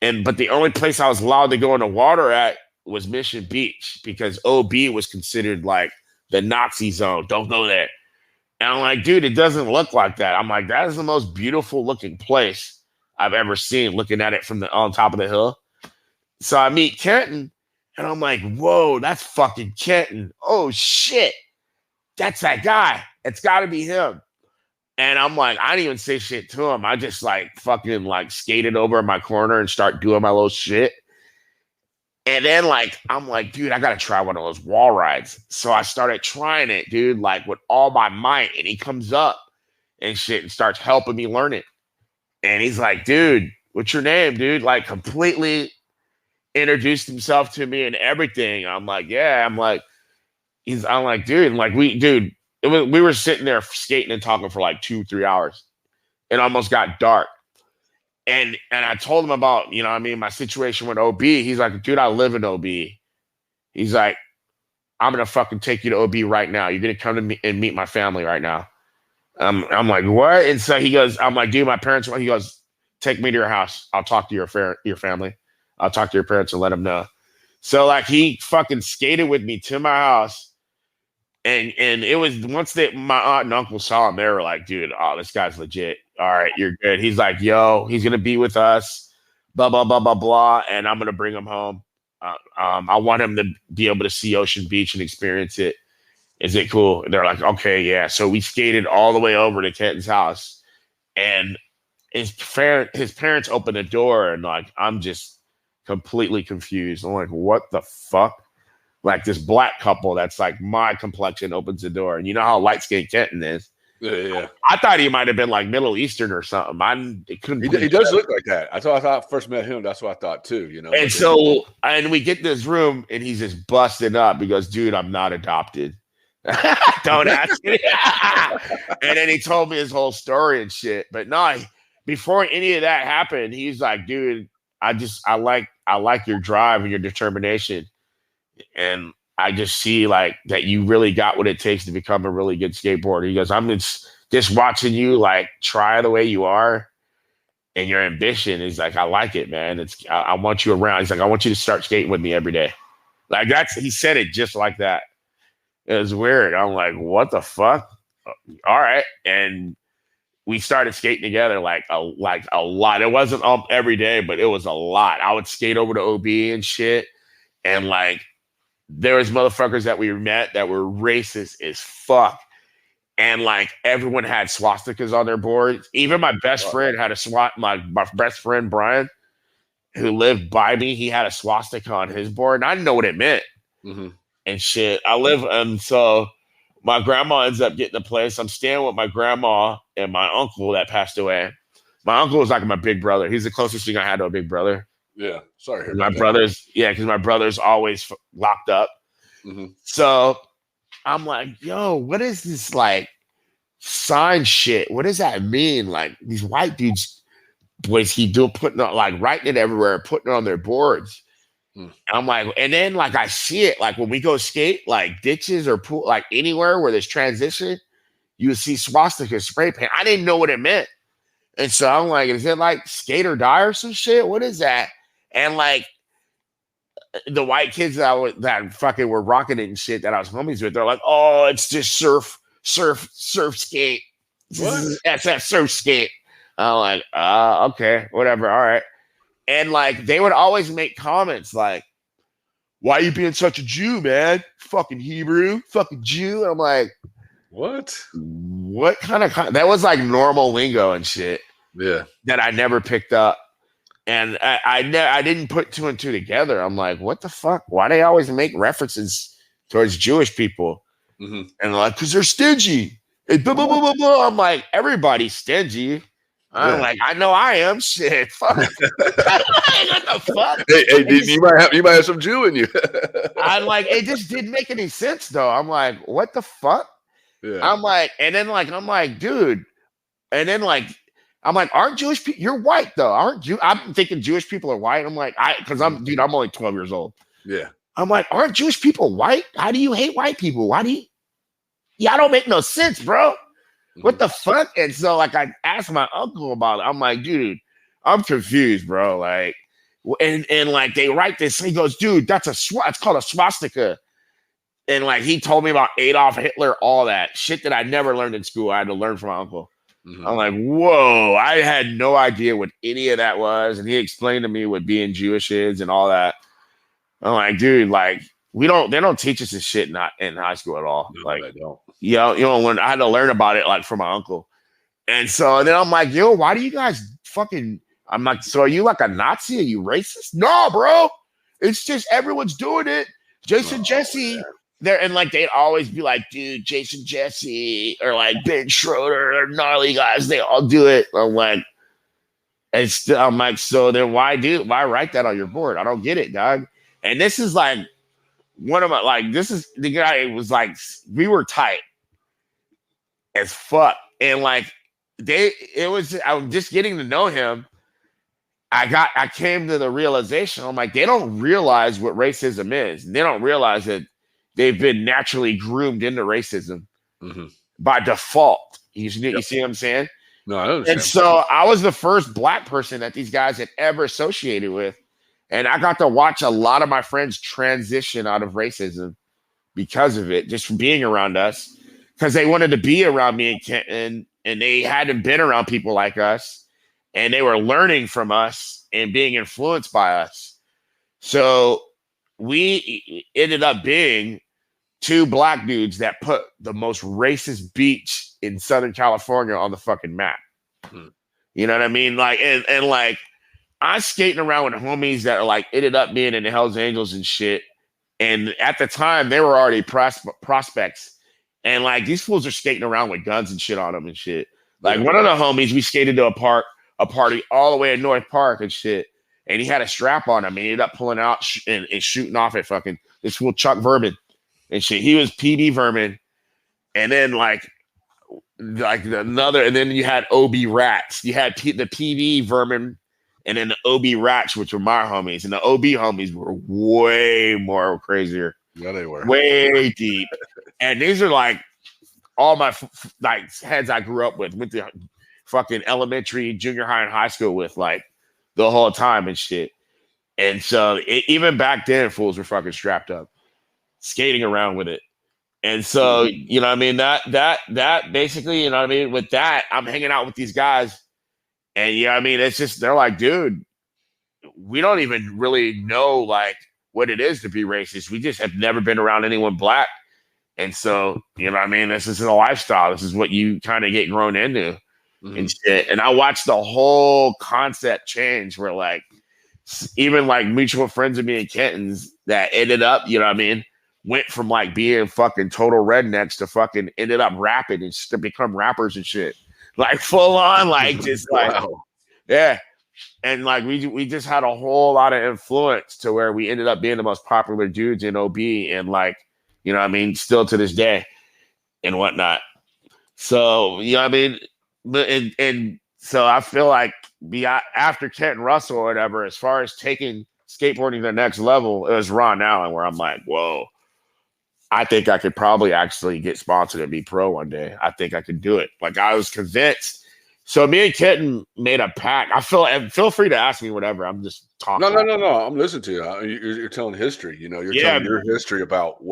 But the only place I was allowed to go in the water at was Mission Beach, because OB was considered like the Nazi zone. Don't go there. And I'm like, dude, it doesn't look like that. I'm like, that is the most beautiful looking place I've ever seen, looking at it from on top of the hill. So I meet Kenton, and I'm like, whoa, that's fucking Kenton. Oh shit, that's that guy. It's got to be him. And I'm like, I didn't even say shit to him. I just like fucking like skated over in my corner and start doing my little shit. And then like, I'm like, dude, I got to try one of those wall rides. So I started trying it, dude, like with all my might. And he comes up and shit and starts helping me learn it. And he's like, dude, what's your name, dude? Like completely introduced himself to me and everything. I'm like, yeah. I'm like, dude, like we were sitting there skating and talking for like 2-3 hours. It almost got dark. And I told him about, you know what I mean, my situation with OB. He's like, dude, I live in OB. He's like, I'm going to fucking take you to OB right now. You're going to come to me and meet my family right now. I'm like, what? And so he goes, I'm like, dude, my parents, he goes, take me to your house. I'll talk to your family. I'll talk to your parents and let them know. So like he fucking skated with me to my house. And it was once my aunt and uncle saw him, they were like, dude, oh, this guy's legit. All right, you're good. He's like, yo, he's going to be with us, blah, blah, blah, blah, blah. And I'm going to bring him home. I want him to be able to see Ocean Beach and experience it. Is it cool? And they're like, okay, yeah. So we skated all the way over to Kenton's house. And his parents opened the door, and like, I'm just completely confused. I'm like, what the fuck? Like this black couple that's like my complexion opens the door. And you know how light-skinned Kenton is. Yeah. I thought he might have been like Middle Eastern or something. He does look like that. I thought I first met him. That's what I thought too. You know. And so, and we get this room, and he's just busting up. He goes, "Dude, I'm not adopted. Don't ask me." And then he told me his whole story and shit. But no, before any of that happened, he's like, dude, I like your drive and your determination. And I just see like that you really got what it takes to become a really good skateboarder. He goes, I'm just watching you like try the way you are and your ambition is like, I like it, man. I want you around. He's like, I want you to start skating with me every day. Like he said it just like that. It was weird. I'm like, what the fuck? All right. And we started skating together like a lot. It wasn't every day, but it was a lot. I would skate over to OB and shit. And like, there was motherfuckers that we met that were racist as fuck. And like everyone had swastikas on their boards. Even my best friend had my best friend, Brian, who lived by me, he had a swastika on his board. And I didn't know what it meant. Mm-hmm. And shit. And so my grandma ends up getting a place. I'm staying with my grandma and my uncle that passed away. My uncle was like my big brother. He's the closest thing I had to a big brother. Yeah. Sorry. Because my brother's always locked up. Mm-hmm. So I'm like, yo, what is this like sign shit? What does that mean? Like these white dudes, boys, putting on like writing it everywhere, putting it on their boards. I'm like, and then like I see it like when we go skate, like ditches or pool, like anywhere where there's transition, you see swastika spray paint. I didn't know what it meant. And so I'm like, is it like skate or die or some shit? What is that? And like the white kids that fucking were rocking it and shit that I was homies with, they're like, oh, it's just surf skate. That's that surf skate. I'm like, okay, whatever, all right. And like they would always make comments like, why are you being such a Jew, man? Fucking Hebrew, fucking Jew. And I'm like, what kind of that was like normal lingo and shit. Yeah. That I never picked up. And I didn't put two and two together. I'm like, what the fuck? Why do they always make references towards Jewish people? Mm-hmm. And like, because they're stingy. And blah, blah, blah, blah, blah. I'm like, everybody's stingy. I'm like, I know I am. Shit, fuck. What the fuck? Hey, you might have some Jew in you. I'm like, it just didn't make any sense though. I'm like, what the fuck? Yeah. I'm like, I'm like, dude. And then like, I'm like, aren't Jewish people? You're white though, aren't you? I'm thinking Jewish people are white. I'm like, because I'm only 12 years old. Yeah. I'm like, aren't Jewish people white? How do you hate white people? Why do you? Yeah, I don't make no sense, bro. What the fuck? And so like I asked my uncle about it. I'm like, dude, I'm confused, bro. Like, and like they write this. He goes, dude, it's called a swastika. And like he told me about Adolf Hitler, all that shit that I never learned in school. I had to learn from my uncle. Mm-hmm. I'm like, whoa, I had no idea what any of that was. And he explained to me what being Jewish is and all that. I'm like, dude, like they don't teach us this shit in high school at all. No, like, they don't. You know, when I had to learn about it like from my uncle. And so then I'm like, yo, why do you guys fucking, I'm like, so are you like a Nazi? Are you racist? No, bro. It's just everyone's doing it. Jason Jesse. There and like they'd always be like, dude, Jason Jesse or like Ben Schroeder or gnarly guys, they all do it. I'm like, so then why write that on your board? I don't get it, dog. And this is like one of my this is the guy was like, we were tight as fuck. And like I was just getting to know him. I came to the realization, I'm like, they don't realize what racism is. They don't realize that they've been naturally groomed into racism by default. You see what I'm saying? No, I don't understand. And so I was the first black person that these guys had ever associated with. And I got to watch a lot of my friends transition out of racism because of it, just from being around us, because they wanted to be around me and they hadn't been around people like us. And they were learning from us and being influenced by us. So we ended up being two black dudes that put the most racist beach in Southern California on the fucking map. You know what I mean? Like, and like, I'm skating around with homies that are like ended up being in the Hells Angels and shit. And at the time, they were already prospects. And like, these fools are skating around with guns and shit on them and shit. Like, one of the homies, we skated to a party all the way in North Park and shit. And he had a strap on him. And he ended up pulling out and shooting off at fucking this fool Chuck Vermin and shit. He was PB Vermin. And then like like another, and then you had OB Rats. You had the PV Vermin, and then the OB Rats, which were my homies, and the OB homies were way more crazier. Yeah, they were way deep. And these are like all my like heads I grew up with, went to fucking elementary, junior high, and high school with, like the whole time and shit. And so even back then, fools were fucking strapped up, skating around with it. And so, you know what I mean? That basically, you know what I mean? With that, I'm hanging out with these guys. And yeah, I mean, it's just, they're like, dude, we don't even really know like what it is to be racist. We just have never been around anyone black. And so, you know what I mean? This is a lifestyle. This is what you kind of get grown into and shit. And I watched the whole concept change where like, even like mutual friends of me and Kenton's that ended up, you know what I mean, went from like being fucking total rednecks to fucking ended up rapping and to become rappers and shit. Like full on, like just like, wow. Yeah. And like we just had a whole lot of influence to where we ended up being the most popular dudes in OB and like, you know what I mean, still to this day and whatnot. So, you know what I mean? And so I feel like after Kent and Russell or whatever, as far as taking skateboarding to the next level, it was Ron Allen where I'm like, whoa, I think I could probably actually get sponsored and be pro one day. I think I could do it. Like I was convinced. So me and Kenton made a pact. Feel free to ask me whatever. I'm just talking. No. I'm listening to you. You're telling history. You know, you're telling your history about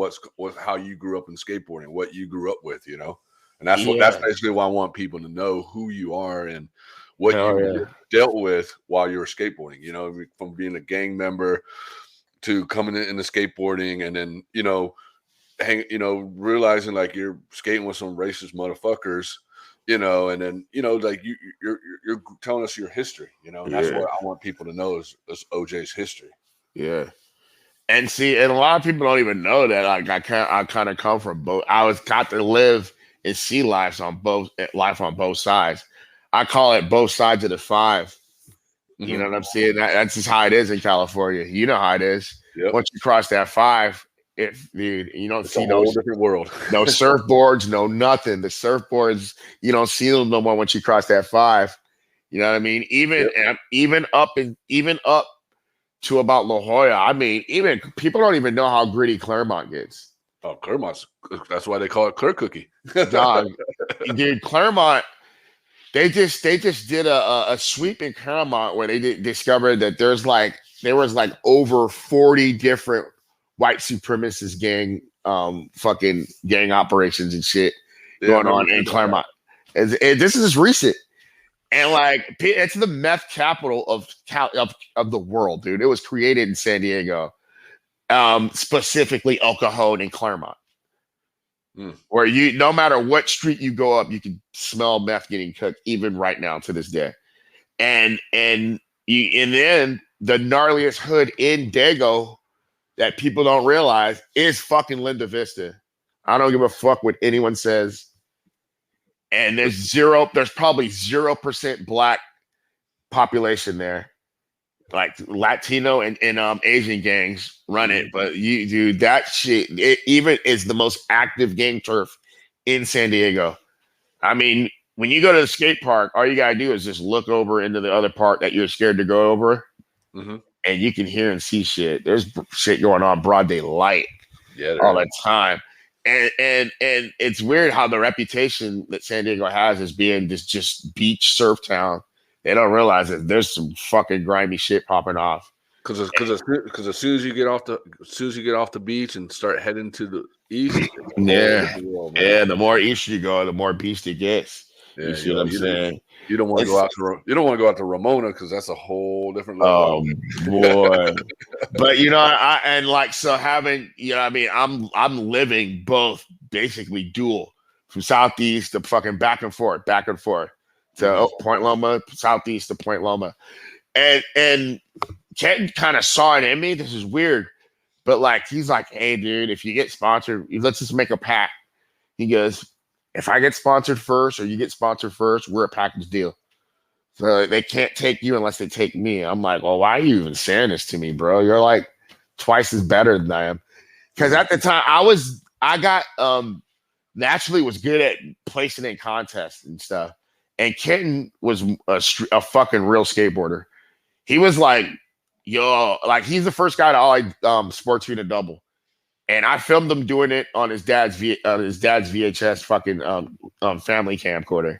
how you grew up in skateboarding, what you grew up with. You know, and that's basically why I want people to know who you are and what you dealt with while you were skateboarding. You know, from being a gang member to coming into skateboarding, and then realizing like you're skating with some racist motherfuckers. You know, and then like you're telling us your history. You know, and that's what I want people to know is OJ's history. Yeah, and see, and a lot of people don't even know that. Like I kind of come from both. Got to live and see life on both sides. I call it both sides of the five. You know what I'm saying? That's just how it is in California. You know how it is. Yep. Once you cross that five, you don't see no different world. No surfboards, no nothing. The surfboards, you don't see them no more once you cross that five. You know what I mean? Even up to about La Jolla. I mean, even people don't even know how gritty Claremont gets. Oh, Claremont's, that's why they call it Clear Cookie. Dog, dude, Claremont. They just did a sweep in Claremont where they discovered that there was like over 40 different white supremacist fucking gang operations and shit going on in Claremont. And this is recent. And like, it's the meth capital of the world, dude. It was created in San Diego, specifically El Cajon and Claremont. Where no matter what street you go up, you can smell meth getting cooked, even right now to this day. And then the gnarliest hood in Dago that people don't realize is fucking Linda Vista. I don't give a fuck what anyone says. And there's probably 0% black population there. Like Latino and Asian gangs run it. But dude, that shit, it even is the most active gang turf in San Diego. I mean, when you go to the skate park, all you gotta do is just look over into the other part that you're scared to go over. And you can hear and see shit. There's shit going on broad daylight all the time. And it's weird how the reputation that San Diego has as being this just beach surf town. They don't realize that there's some fucking grimy shit popping off. Because as soon as you get off the beach and start heading to the east, the more east you go, the more beast it gets. You see what I'm saying? You don't want to go out to Ramona because that's a whole different level. Oh boy. But having, I mean, I'm living both basically dual from southeast to fucking back and forth to Point Loma, southeast to Point Loma. And Ken kind of saw it in me. This is weird. But like he's like, hey dude, if you get sponsored, let's just make a pact. He goes, if I get sponsored first or you get sponsored first, we're a package deal. So they can't take you unless they take me. I'm like, well, why are you even saying this to me, bro? You're like twice as better than I am. Because at the time I got naturally was good at placing in contests and stuff. And Kenton was a fucking real skateboarder. He was like, yo, like he's the first guy to all sports arena double. And I filmed him doing it on his dad's VHS fucking family camcorder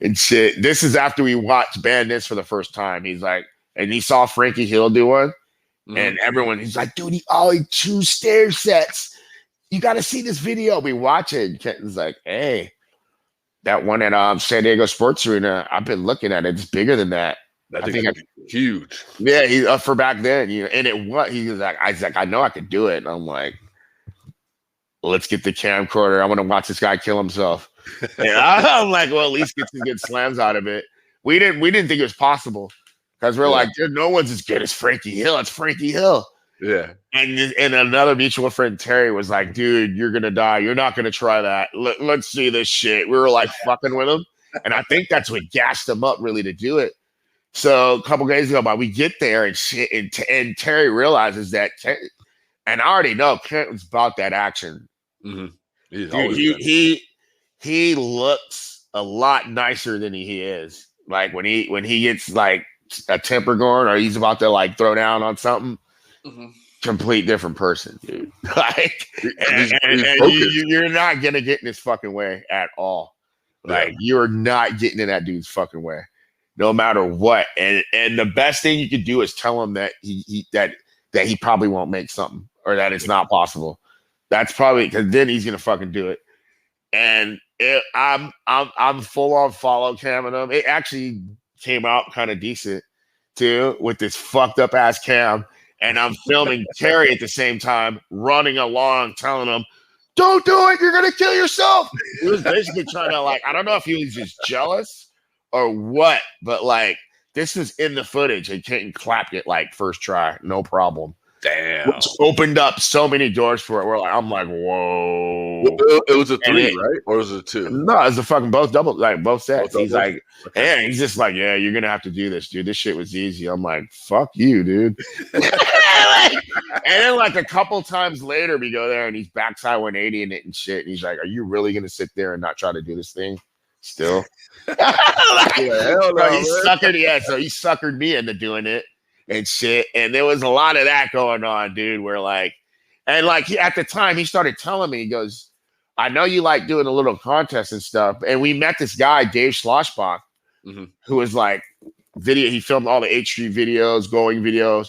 and shit. This is after we watched Bandits for the first time. He's like, and he saw Frankie Hill do one, and everyone, he's like, dude, he always choose stair sets. You got to see this video. We watch it. And Kenton's like, hey, that one at San Diego Sports Arena, I've been looking at it. It's bigger than that. I think it's huge. Yeah, he for back then, and it was. He was like, I know I could do it. And I'm like, let's get the camcorder. I want to watch this guy kill himself. And I'm like, well, at least get some good slams out of it. We didn't think it was possible because we're like, dude, no one's as good as Frankie Hill. It's Frankie Hill. Yeah. And another mutual friend, Terry, was like, dude, you're gonna die. You're not gonna try that. Let's see this shit. We were like fucking with him, and I think that's what gassed him up really to do it. So a couple days ago, we get there and shit, and Terry realizes that, and I already know Kent was about that action. Mm-hmm. Dude, he looks a lot nicer than he is. Like when he gets like a temper going or he's about to like throw down on something, complete different person, dude. Like, and you're not gonna get in his fucking way at all. Like you're not getting in that dude's fucking way, no matter what. And the best thing you could do is tell him that that he probably won't make something or that it's not possible. That's probably because then he's gonna fucking do it. And I'm full on follow camming him. It actually came out kind of decent too with this fucked up ass cam. And I'm filming Terry at the same time, running along, telling him, "Don't do it! You're gonna kill yourself." He was basically trying to like, I don't know if he was just jealous or what, but like this was in the footage and Kenton clapped it like first try, no problem. Damn. Which opened up so many doors for it. I'm like, whoa. It was a 3, right? Or was it a 2? No, it was a fucking both sets. Both he's like, okay. And he's just like, yeah, you're gonna have to do this, dude. This shit was easy. I'm like, fuck you, dude. And then like a couple times later, we go there and he's backside 180 in it and shit. And he's like, are you really gonna sit there and not try to do this thing still? Like, hell no, so he suckered me into doing it and shit. And there was a lot of that going on, dude, where like, and like at the time he started telling me, he goes, I know you like doing a little contest and stuff. And we met this guy, Dave Schlossbach, who was like he filmed all the H Street videos, going videos.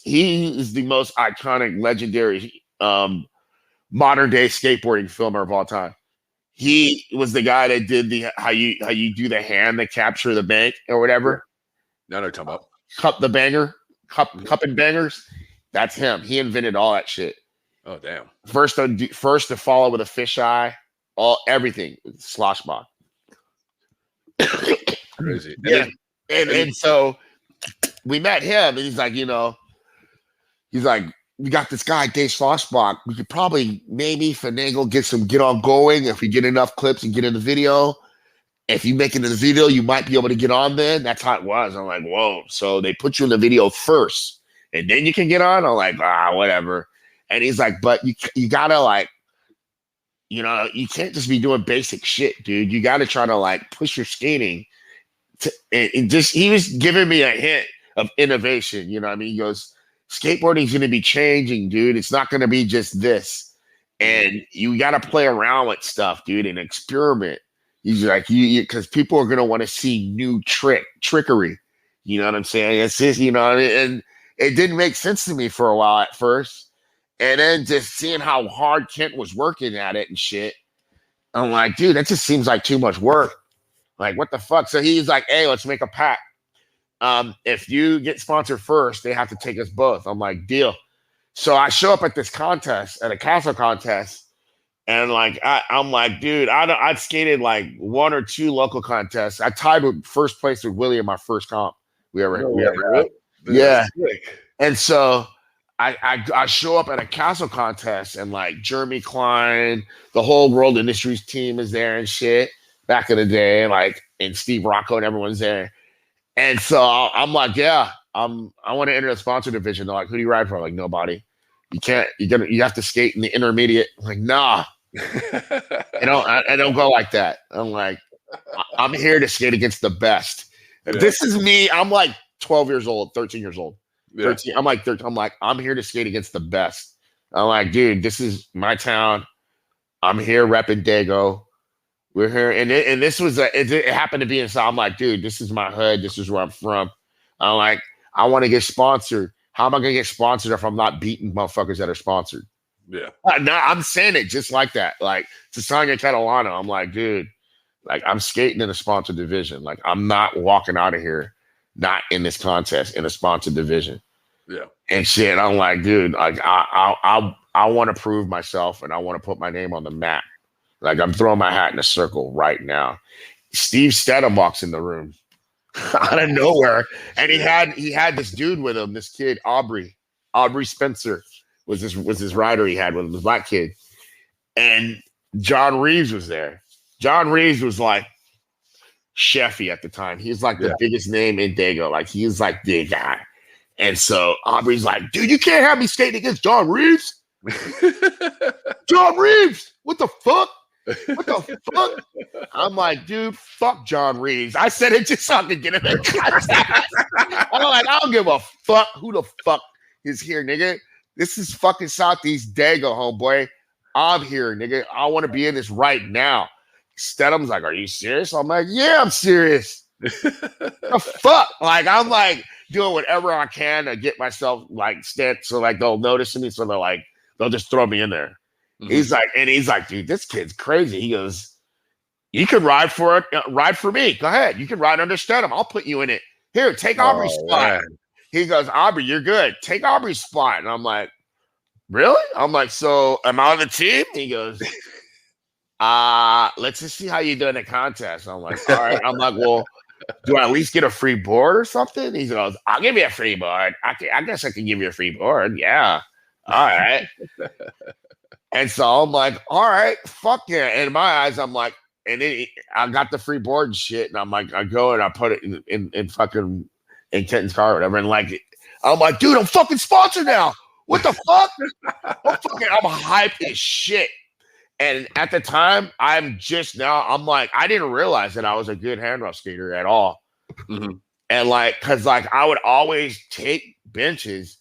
He is the most iconic, legendary modern day skateboarding filmer of all time. He was the guy that did the how you do the hand to capture the bank or whatever. No, talking about cup and bangers. That's him. He invented all that shit. Oh damn! First to follow with a fisheye, everything. Sloshbach. Crazy. Yeah. And so we met him, and he's like, we got this guy, Dave Sloshbach. We could probably maybe finagle get on going if we get enough clips and get in the video. If you make it in the video, you might be able to get on then. That's how it was. I'm like, whoa. So they put you in the video first, and then you can get on? I'm like, whatever. And he's like, but you gotta like, you can't just be doing basic shit, dude. You gotta try to like push your skating. He was giving me a hint of innovation. You know what I mean? He goes, skateboarding is going to be changing, dude. It's not going to be just this. And you got to play around with stuff, dude, and experiment. He's like, because people are going to want to see new trickery. You know what I'm saying? It's just, and it didn't make sense to me for a while at first. And then just seeing how hard Kent was working at it and shit, I'm like, dude, that just seems like too much work. Like, what the fuck? So he's like, hey, let's make a pact. If you get sponsored first, they have to take us both. I'm like, deal. So I show up at this contest, at a castle contest, and like I'm like, dude, I'd skated like 1 or 2 local contests. I tied with first place with Willie in my first comp we ever had. Yeah. And so I show up at a castle contest, and like Jeremy Klein, the whole World Industries team is there and shit back in the day, like, and Steve Rocco and everyone's there. And so I'm like, yeah, I want to enter the sponsor division. They're like, who do you ride for? I'm like, nobody. You can't. You have to skate in the intermediate. I'm like, nah. I don't go like that. I'm like, I'm here to skate against the best. If this is me, I'm like 12 years old, 13 years old. 13. I'm like 13. I'm like, I'm here to skate against the best. I'm like, dude, this is my town. I'm here repping Dago. We're here. And this was, it happened to be inside. I'm like, dude, this is my hood. This is where I'm from. I'm like, I want to get sponsored. How am I going to get sponsored if I'm not beating motherfuckers that are sponsored? Yeah. No, I'm saying it just like that. Like, to Sonia Catalano, I'm like, dude, like, I'm skating in a sponsored division. Like, I'm not walking out of here, not in this contest, in a sponsored division. Yeah. And shit, I'm like, dude, like, I want to prove myself and I want to put my name on the map. Like, I'm throwing my hat in a circle right now. Steve Stedham walks in the room out of nowhere. And he had this dude with him, this kid, Aubrey Spencer was his rider he had with him, this black kid. And John Reeves was there. John Reeves was like Sheffy at the time. He's like the biggest name in Dago. Like, he's like the guy. And so Aubrey's like, dude, you can't have me skating against John Reeves. John Reeves, what the fuck? What the fuck? I'm like, dude, fuck John Reeves. I said it just so I could get in that contest. I'm like, I don't give a fuck who the fuck is here, nigga. This is fucking Southeast Dago, homeboy. I'm here, nigga. I want to be in this right now. Stedham's like, are you serious? I'm like, yeah, I'm serious. The fuck? Like, I'm like doing whatever I can to get myself like stand so like they'll notice me. So they'll just throw me in there. Mm-hmm. He's like, dude, this kid's crazy. He goes, you can ride for it, ride for me. Go ahead. You can ride under Stedham. I'll put you in it. Here, take Aubrey's spot. Man. He goes, Aubrey, you're good. Take Aubrey's spot. And I'm like, really? I'm like, so am I on the team? He goes, let's just see how you do in the contest. I'm like, all right. I'm like, well, do I at least get a free board or something? He goes, I'll give you a free board. I guess I can give you a free board. Yeah. All right. And so I'm like, all right, fuck yeah. And in my eyes, I'm like, and then I got the free board and shit. And I'm like, I go and I put it in fucking in Kenton's car or whatever. And like, I'm like, dude, I'm fucking sponsored now. What the fuck? I'm hyped as shit. And at the time, I'm like, I didn't realize that I was a good handrail skater at all. Mm-hmm. And like, cause like I would always take benches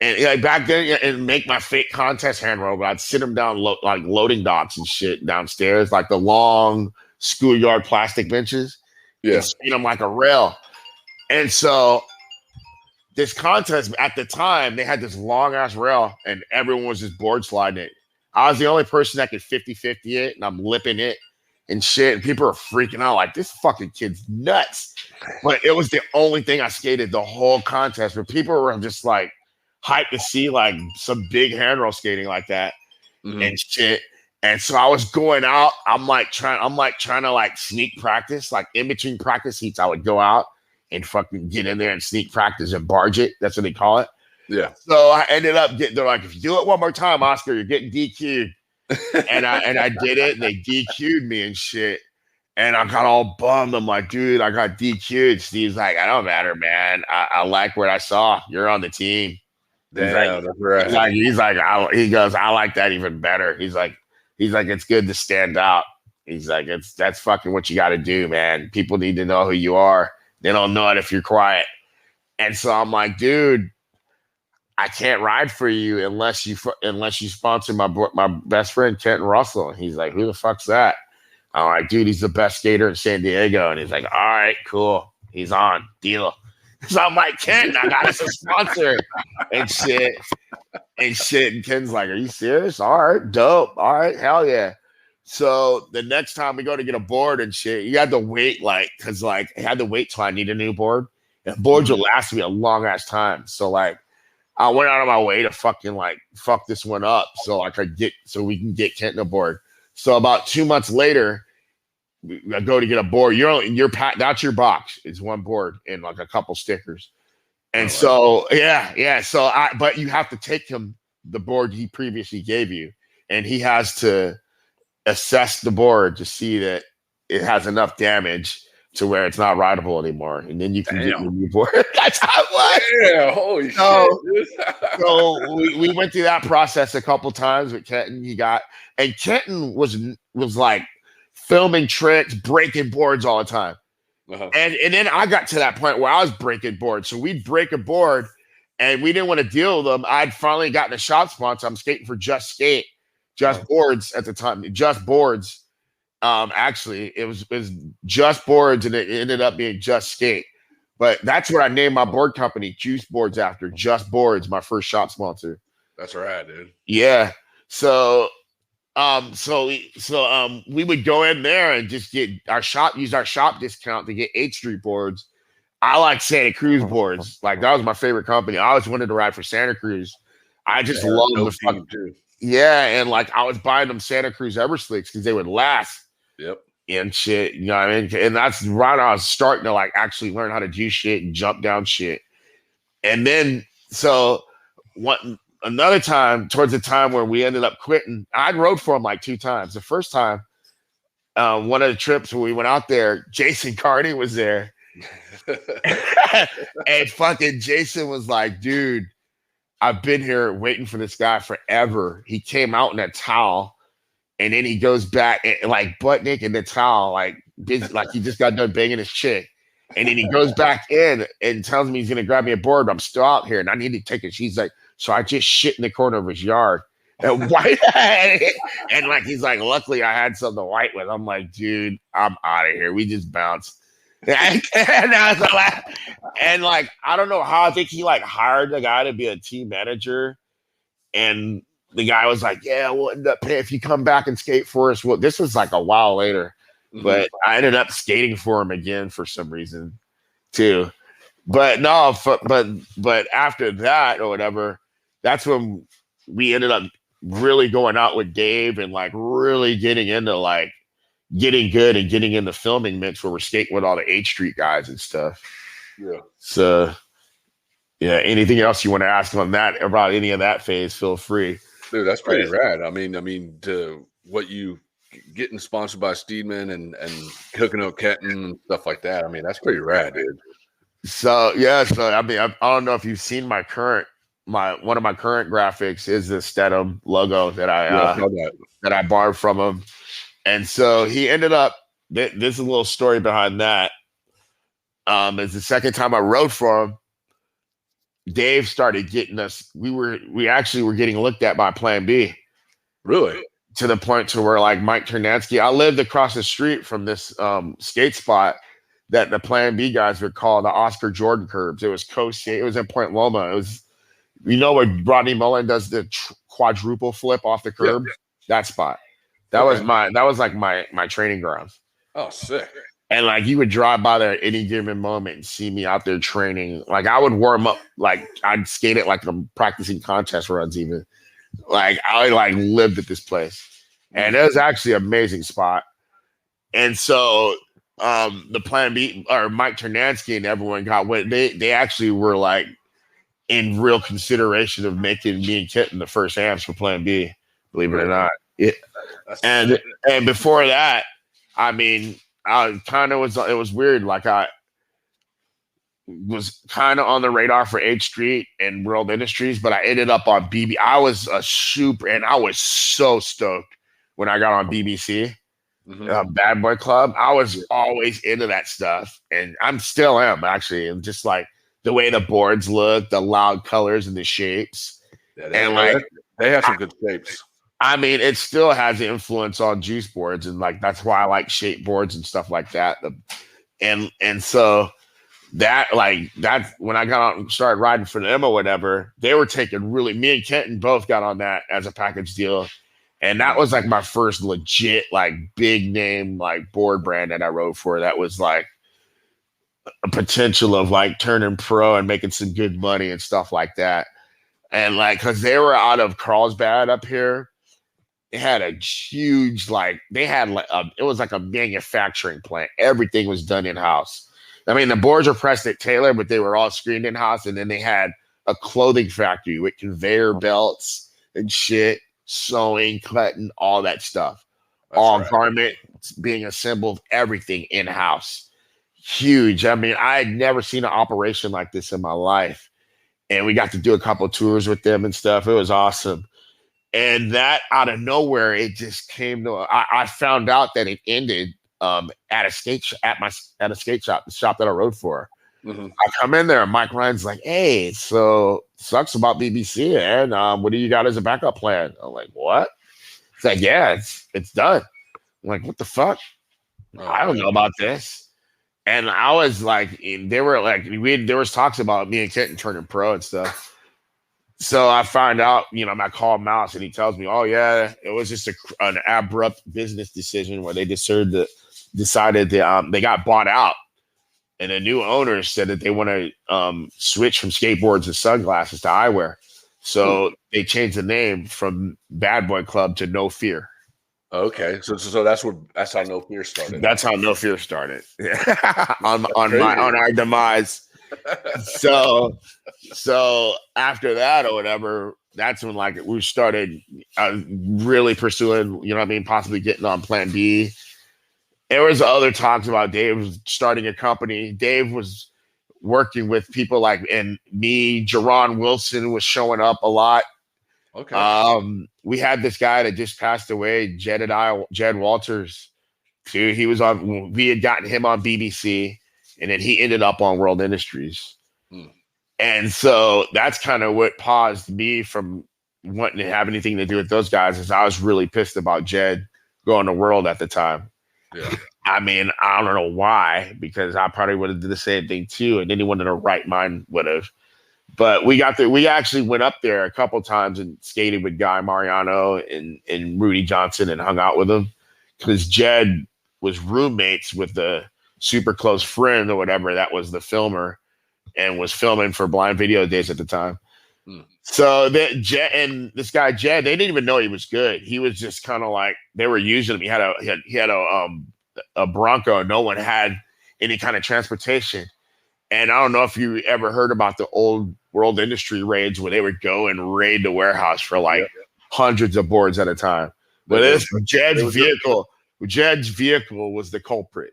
and like back then and make my fake contest handrail, but I'd sit them down like loading docks and shit downstairs, like the long schoolyard plastic benches. Yeah. And skate them like a rail. And so this contest at the time, they had this long ass rail and everyone was just board sliding it. I was the only person that could 50-50 it, and I'm lipping it and shit. And people are freaking out like, this fucking kid's nuts. But it was the only thing I skated the whole contest. But people were just like hyped to see like some big handrail skating like that and shit. And so I was going out. I'm trying to like sneak practice. Like in between practice heats, I would go out and fucking get in there and sneak practice and barge it. That's what they call it. Yeah. So I ended up they're like, if you do it one more time, Oscar, you're getting DQ'd. and I did it and they DQ'd me and shit. And I got all bummed. I'm like, dude, I got DQ'd. Steve's like, I don't matter, man. I like what I saw. You're on the team. Damn, that's right. He goes, I like that even better. He's like, it's good to stand out. He's like, that's fucking what you got to do, man. People need to know who you are. They don't know it if you're quiet. And so I'm like, dude, I can't ride for you unless you sponsor my best friend Kenton Russell. And he's like, who the fuck's that? I'm like, dude, he's the best skater in San Diego. And he's like, all right, cool. He's on. Deal. So I'm like, Kenton, I got us a sponsor and shit. And Kenton's like, are you serious? All right, dope. All right, hell yeah. So the next time we go to get a board and shit, you had to wait because I had to wait till I need a new board. And boards will last me a long ass time. So like, I went out of my way to fucking like fuck this one up so we can get Kenton a board. So about 2 months later, I go to get a board. You're packed. That's your box. It's one board and like a couple stickers. And yeah. So but you have to take him the board he previously gave you, and he has to assess the board to see that it has enough damage to where it's not rideable anymore, and then you can get your new board. That's how it was. Yeah, holy shit. So we went through that process a couple times with Kenton. Kenton was like filming tricks, breaking boards all the time. And then I got to that point where I was breaking boards. So we'd break a board and we didn't want to deal with them. I'd finally gotten a shop sponsor. I'm skating for Just Boards at the time. Just Boards. Actually, it was Just Boards, and it ended up being Just Skate. But that's what I named my board company, Juice Boards, after. Just Boards, my first shop sponsor. That's right, dude. Yeah. So we would go in there and just use our shop discount to get 8th Street boards. I like Santa Cruz boards. Like, that was my favorite company. I always wanted to ride for Santa Cruz. I just love the fucking too. Yeah, and like I was buying them Santa Cruz Everslicks because they would last. Yep. And shit, you know what I mean? And that's right when I was starting to like actually learn how to do shit and jump down shit. And then another time, towards the time where we ended up quitting, I rode for him like 2 times. The first time, one of the trips when we went out there, Jason Carney was there. And fucking Jason was like, dude, I've been here waiting for this guy forever. He came out in a towel. And then he goes back and like butt naked in the towel, like he just got done banging his chick. And then he goes back in and tells me he's gonna grab me a board. But I'm still out here and I need to take it. She's like, so I just shit in the corner of his yard. And white and like he's like, luckily I had something white with. I'm like, dude, I'm out of here. We just bounced. And like I don't know how. I think he like hired the guy to be a team manager, and the guy was like, yeah, we'll end up paying if you come back and skate for us. Well, this was like a while later, but I ended up skating for him again for some reason too. But no, but after that or whatever, that's when we ended up really going out with Dave and like really getting into like getting good and getting in the filming mix where we're skating with all the 8th Street guys and stuff. Yeah. So yeah, anything else you want to ask on that about any of that phase, feel free. Dude, that's pretty rad. I mean, to what you getting sponsored by Steedman and hooking up Kenton and stuff like that. I mean, that's pretty rad, dude. So yeah, I mean, I don't know if you've seen one of my current graphics is the Stedham logo that I borrowed from him, and so he ended up. There's a little story behind that. It's the second time I rode for him. Dave started getting us. We actually were getting looked at by Plan B. Really? To the point to where like Mike Ternansky, I lived across the street from this skate spot that the Plan B guys would call the Oscar Jordan curbs. It was It was in Point Loma. It was, you know, where Rodney Mullen does the quadruple flip off the curb. Yeah. That spot. That was like my training grounds. Oh, sick. And like you would drive by there at any given moment and see me out there training. Like I would warm up, like I'd skate it like I'm practicing contest runs even. Like I like lived at this place. And it was actually an amazing spot. And so the Plan B or Mike Ternansky and everyone got what they actually were like in real consideration of making me and Kitten the first amps for Plan B, believe it or not. Yeah. And before that, I mean, it was weird. Like I was kind of on the radar for 8th Street and World Industries, but I ended up on BB. I was and I was so stoked when I got on BBC, Bad Boy Club. I was always into that stuff, and I'm still am actually. And just like the way the boards look, the loud colors and the shapes, and like they have some good shapes. I mean, it still has influence on juice boards, and like that's why I like shape boards and stuff like that. And so that when I got out and started riding for them or whatever, they were taking me and Kenton both got on that as a package deal. And that was like my first legit, like big name, like board brand that I rode for. That was like a potential of like turning pro and making some good money and stuff like that. And like, cause they were out of Carlsbad up here. They had a huge, it was like a manufacturing plant. Everything was done in-house. I mean, the boards were pressed at Taylor, but they were all screened in-house. And then they had a clothing factory with conveyor belts and shit, sewing, cutting, all that stuff. That's all right. Garment being assembled, everything in-house. huge. I mean, I had never seen an operation like this in my life. And we got to do a couple of tours with them and stuff. It was awesome. And that out of nowhere, it just came to. I found out that it ended at a skate shop, the shop that I rode for. Mm-hmm. I come in there, and Mike Ryan's like, "Hey, so sucks about BBC, and what do you got as a backup plan?" I'm like, "What?" It's like, "Yeah, it's done." I'm like, "What the fuck? I don't know about this." And I was like, there was talks about me and Kenton turning pro and stuff. So I find out, I call Mouse and he tells me, "Oh yeah, it was just an abrupt business decision where they decided that they got bought out, and the new owners said that they want to switch from skateboards and sunglasses to eyewear. So they changed the name from Bad Boy Club to No Fear." Okay, so that's how No Fear started. That's how No Fear started. on our demise. So after that or whatever, that's when we started really pursuing, possibly getting on Plan B. There was other talks about Dave starting a company. Dave was working with people and me. Jerron Wilson was showing up a lot. Okay. We had this guy that just passed away, Jed Walters, too. We had gotten him on BBC, and then he ended up on World Industries. And so that's kind of what paused me from wanting to have anything to do with those guys, is I was really pissed about Jed going to World at the time. Yeah. I mean, I don't know why, because I probably would have did the same thing too, and anyone in their right mind would have. But we actually went up there a couple times and skated with Guy Mariano and Rudy Johnson and hung out with them, because Jed was roommates with the super close friend or whatever that was the filmer and was filming for Blind Video Days at the time. So Jed and this guy Jed, they didn't even know he was good. He was just kind of like, they were using him. He had a Bronco. No one had any kind of transportation. And I don't know if you ever heard about the old World Industry raids where they would go and raid the warehouse for hundreds of boards at a time. But Jed's vehicle was the culprit.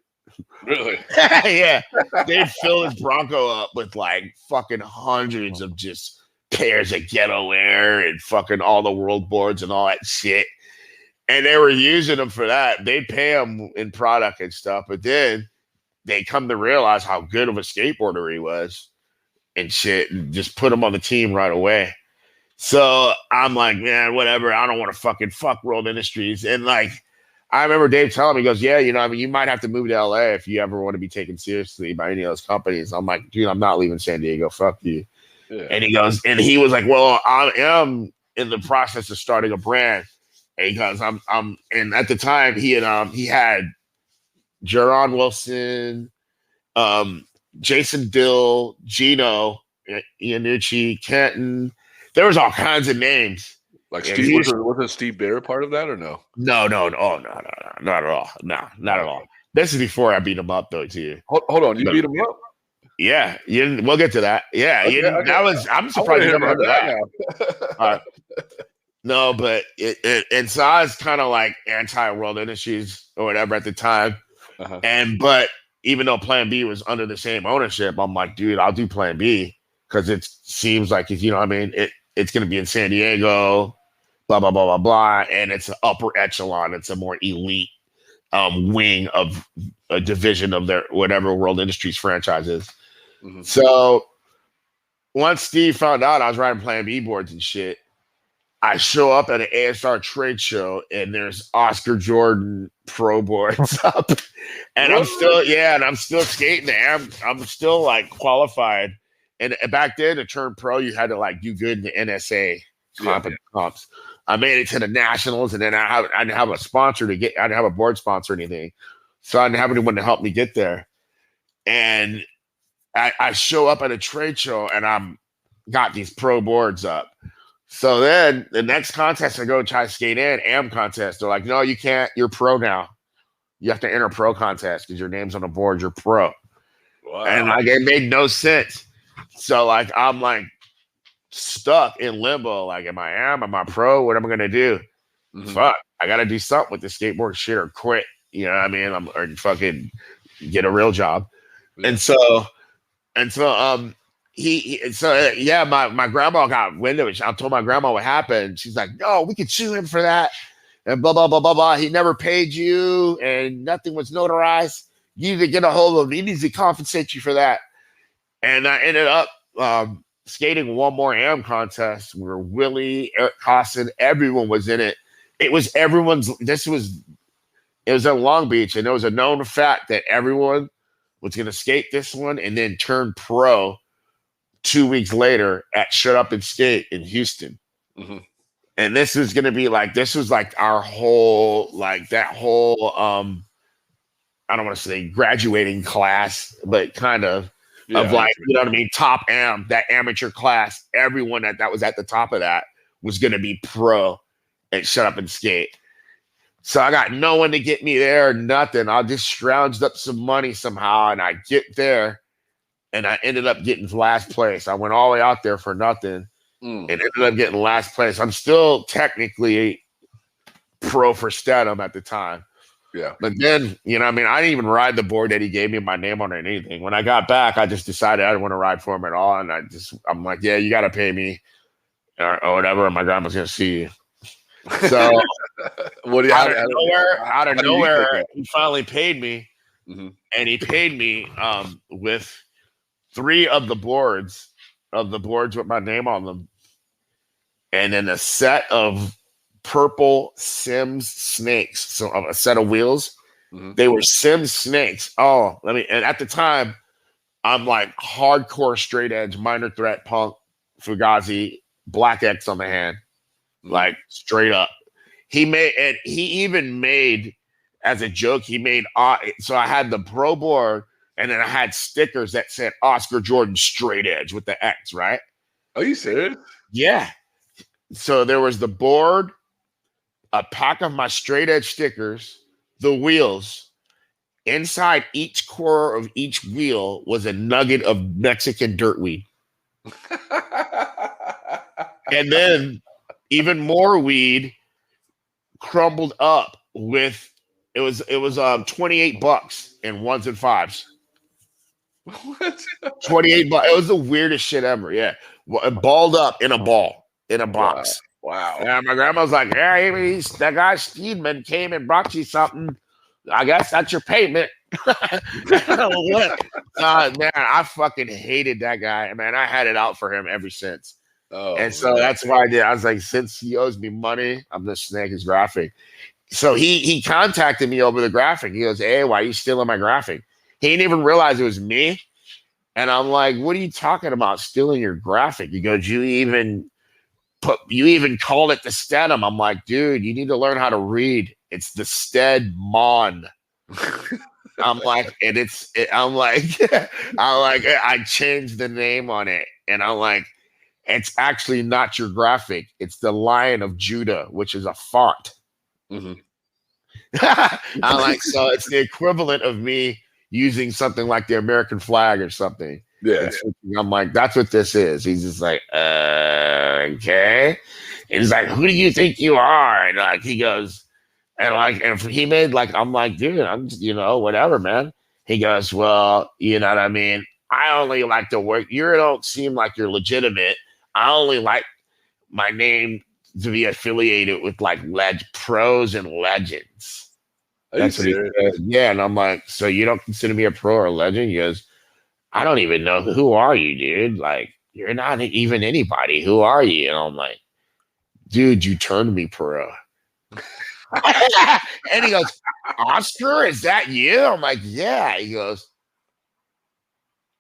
Really? Yeah. They'd fill his Bronco up with fucking hundreds of just pairs of Ghetto Air and fucking all the world boards and all that shit. And they were using them for that. They'd pay him in product and stuff, but then they come to realize how good of a skateboarder he was and shit, and just put him on the team right away. So I'm like, man, whatever. I don't want to fucking fuck World Industries. And I remember Dave telling me, he goes, yeah, you might have to move to LA if you ever want to be taken seriously by any of those companies. I'm like, dude, I'm not leaving San Diego. Fuck you. Yeah. And he was like, well, I am in the process of starting a brand. And he goes, and at the time he had Jerron Wilson, Jason Dill, Gino, Iannucci, Kenton. There was all kinds of names. Wasn't Steve Bear part of that or no? No, not at all. No, not at all. This is before I beat him up though, too. Hold on, you beat him up? Yeah, we'll get to that. Yeah, okay. I'm surprised you never heard of that. No, but and so I was kind of anti-World Industries or whatever at the time. But even though Plan B was under the same ownership, I'm like, dude, I'll do Plan B because it seems like, it's going to be in San Diego, blah, blah, blah, blah, blah. And it's an upper echelon. It's a more elite wing of a division of their whatever World Industries franchise is. Mm-hmm. So once Steve found out I was riding Plan B boards and shit, I show up at an ASR trade show and there's Oscar Jordan pro boards up. And I'm still skating there. I'm still qualified. And back then to turn pro, you had to do good in the NSA comps. I made it to the nationals, and then I didn't have a sponsor I didn't have a board sponsor or anything. So I didn't have anyone to help me get there. And I show up at a trade show and I'm got these pro boards up. So then the next contest I go try to skate in, AM contest. They're like, no, you can't. You're pro now. You have to enter pro contest because your name's on the board. You're pro. Wow. And it made no sense. So I'm stuck in limbo. Am I pro? What am I gonna do? Mm-hmm. Fuck, I gotta do something with the skateboard shit or quit. You know what I mean? Or fucking get a real job. Yeah. My grandma got wind of it. I told my grandma what happened. She's like, no, we could sue him for that. And blah, blah, blah, blah, blah. He never paid you and nothing was notarized. You need to get a hold of him. He needs to compensate you for that. And I ended up skating One More Am contest where Willie, Eric Costin, everyone was in it. It was in Long Beach, and there was a known fact that everyone was going to skate this one and then turn pro 2 weeks later at Shut Up and Skate in Houston. Mm-hmm. And this was going to be like, this was like our whole, like that whole, I don't want to say graduating class, but kind of like, you know what I mean? Top am, that amateur class, everyone that was at the top of that was going to be pro and Shut Up and Skate. So I got no one to get me there, nothing. I just scrounged up some money somehow, and I get there, and I ended up getting last place. I went all the way out there for nothing, and ended up getting last place. I'm still technically pro for Stedham at the time. Yeah. But then, you know, I mean, I didn't even ride the board that he gave me my name on or anything. When I got back, I just decided I didn't want to ride for him at all. And I'm like, yeah, you got to pay me or whatever. And my grandma's going to see you. So out of nowhere, he finally paid me. Mm-hmm. And he paid me with 3 of the boards with my name on them. And then a set of purple Sims snakes. So a set of wheels. Mm-hmm. They were Sims snakes. And at the time, I'm like hardcore straight edge, minor threat punk, Fugazi, black X on the hand. Mm-hmm. Like straight up. He even made, as a joke, so I had the pro board and then I had stickers that said Oscar Jordan straight edge with the X, right? Are you serious? Yeah. So there was the board, a pack of my straight edge stickers, the wheels. Inside each core of each wheel was a nugget of Mexican dirtweed. And then even more weed crumbled up with it was $28 in 1s and 5s. What? $28. It was the weirdest shit ever. Yeah, balled up in a box. Wow. And my grandma was like, "Yeah, that guy Steedman came and brought you something. I guess that's your payment." Man, I fucking hated that guy. Man, I had it out for him ever since. Oh, and so that's why I did. I was like, since he owes me money, I'm gonna snag his graphic. So he contacted me over the graphic. He goes, "Hey, why are you stealing my graphic?" He didn't even realize it was me. And I'm like, "What are you talking about stealing your graphic?" He goes, You even called it the Stedham. I'm like, dude, you need to learn how to read. It's the Stedmon. I'm like, I changed the name on it. And I'm like, it's actually not your graphic. It's the Lion of Judah, which is a font. Mm-hmm. I'm like, so it's the equivalent of me using something like the American flag or something. Yeah. I'm like, that's what this is. He's just like, okay. And he's like, who do you think you are? And like, he goes, and he made like, I'm like, dude, I'm just, whatever, man. He goes, well, you know what I mean? I only like to work. You don't seem like you're legitimate. I only like my name to be affiliated with like pros and legends. That's what he said. Yeah. And I'm like, so you don't consider me a pro or a legend? He goes, I don't even know. Who are you, dude? Like, you're not even anybody. Who are you? And I'm like, dude, you turned me pro. And he goes, Oscar, is that you? I'm like, yeah. He goes,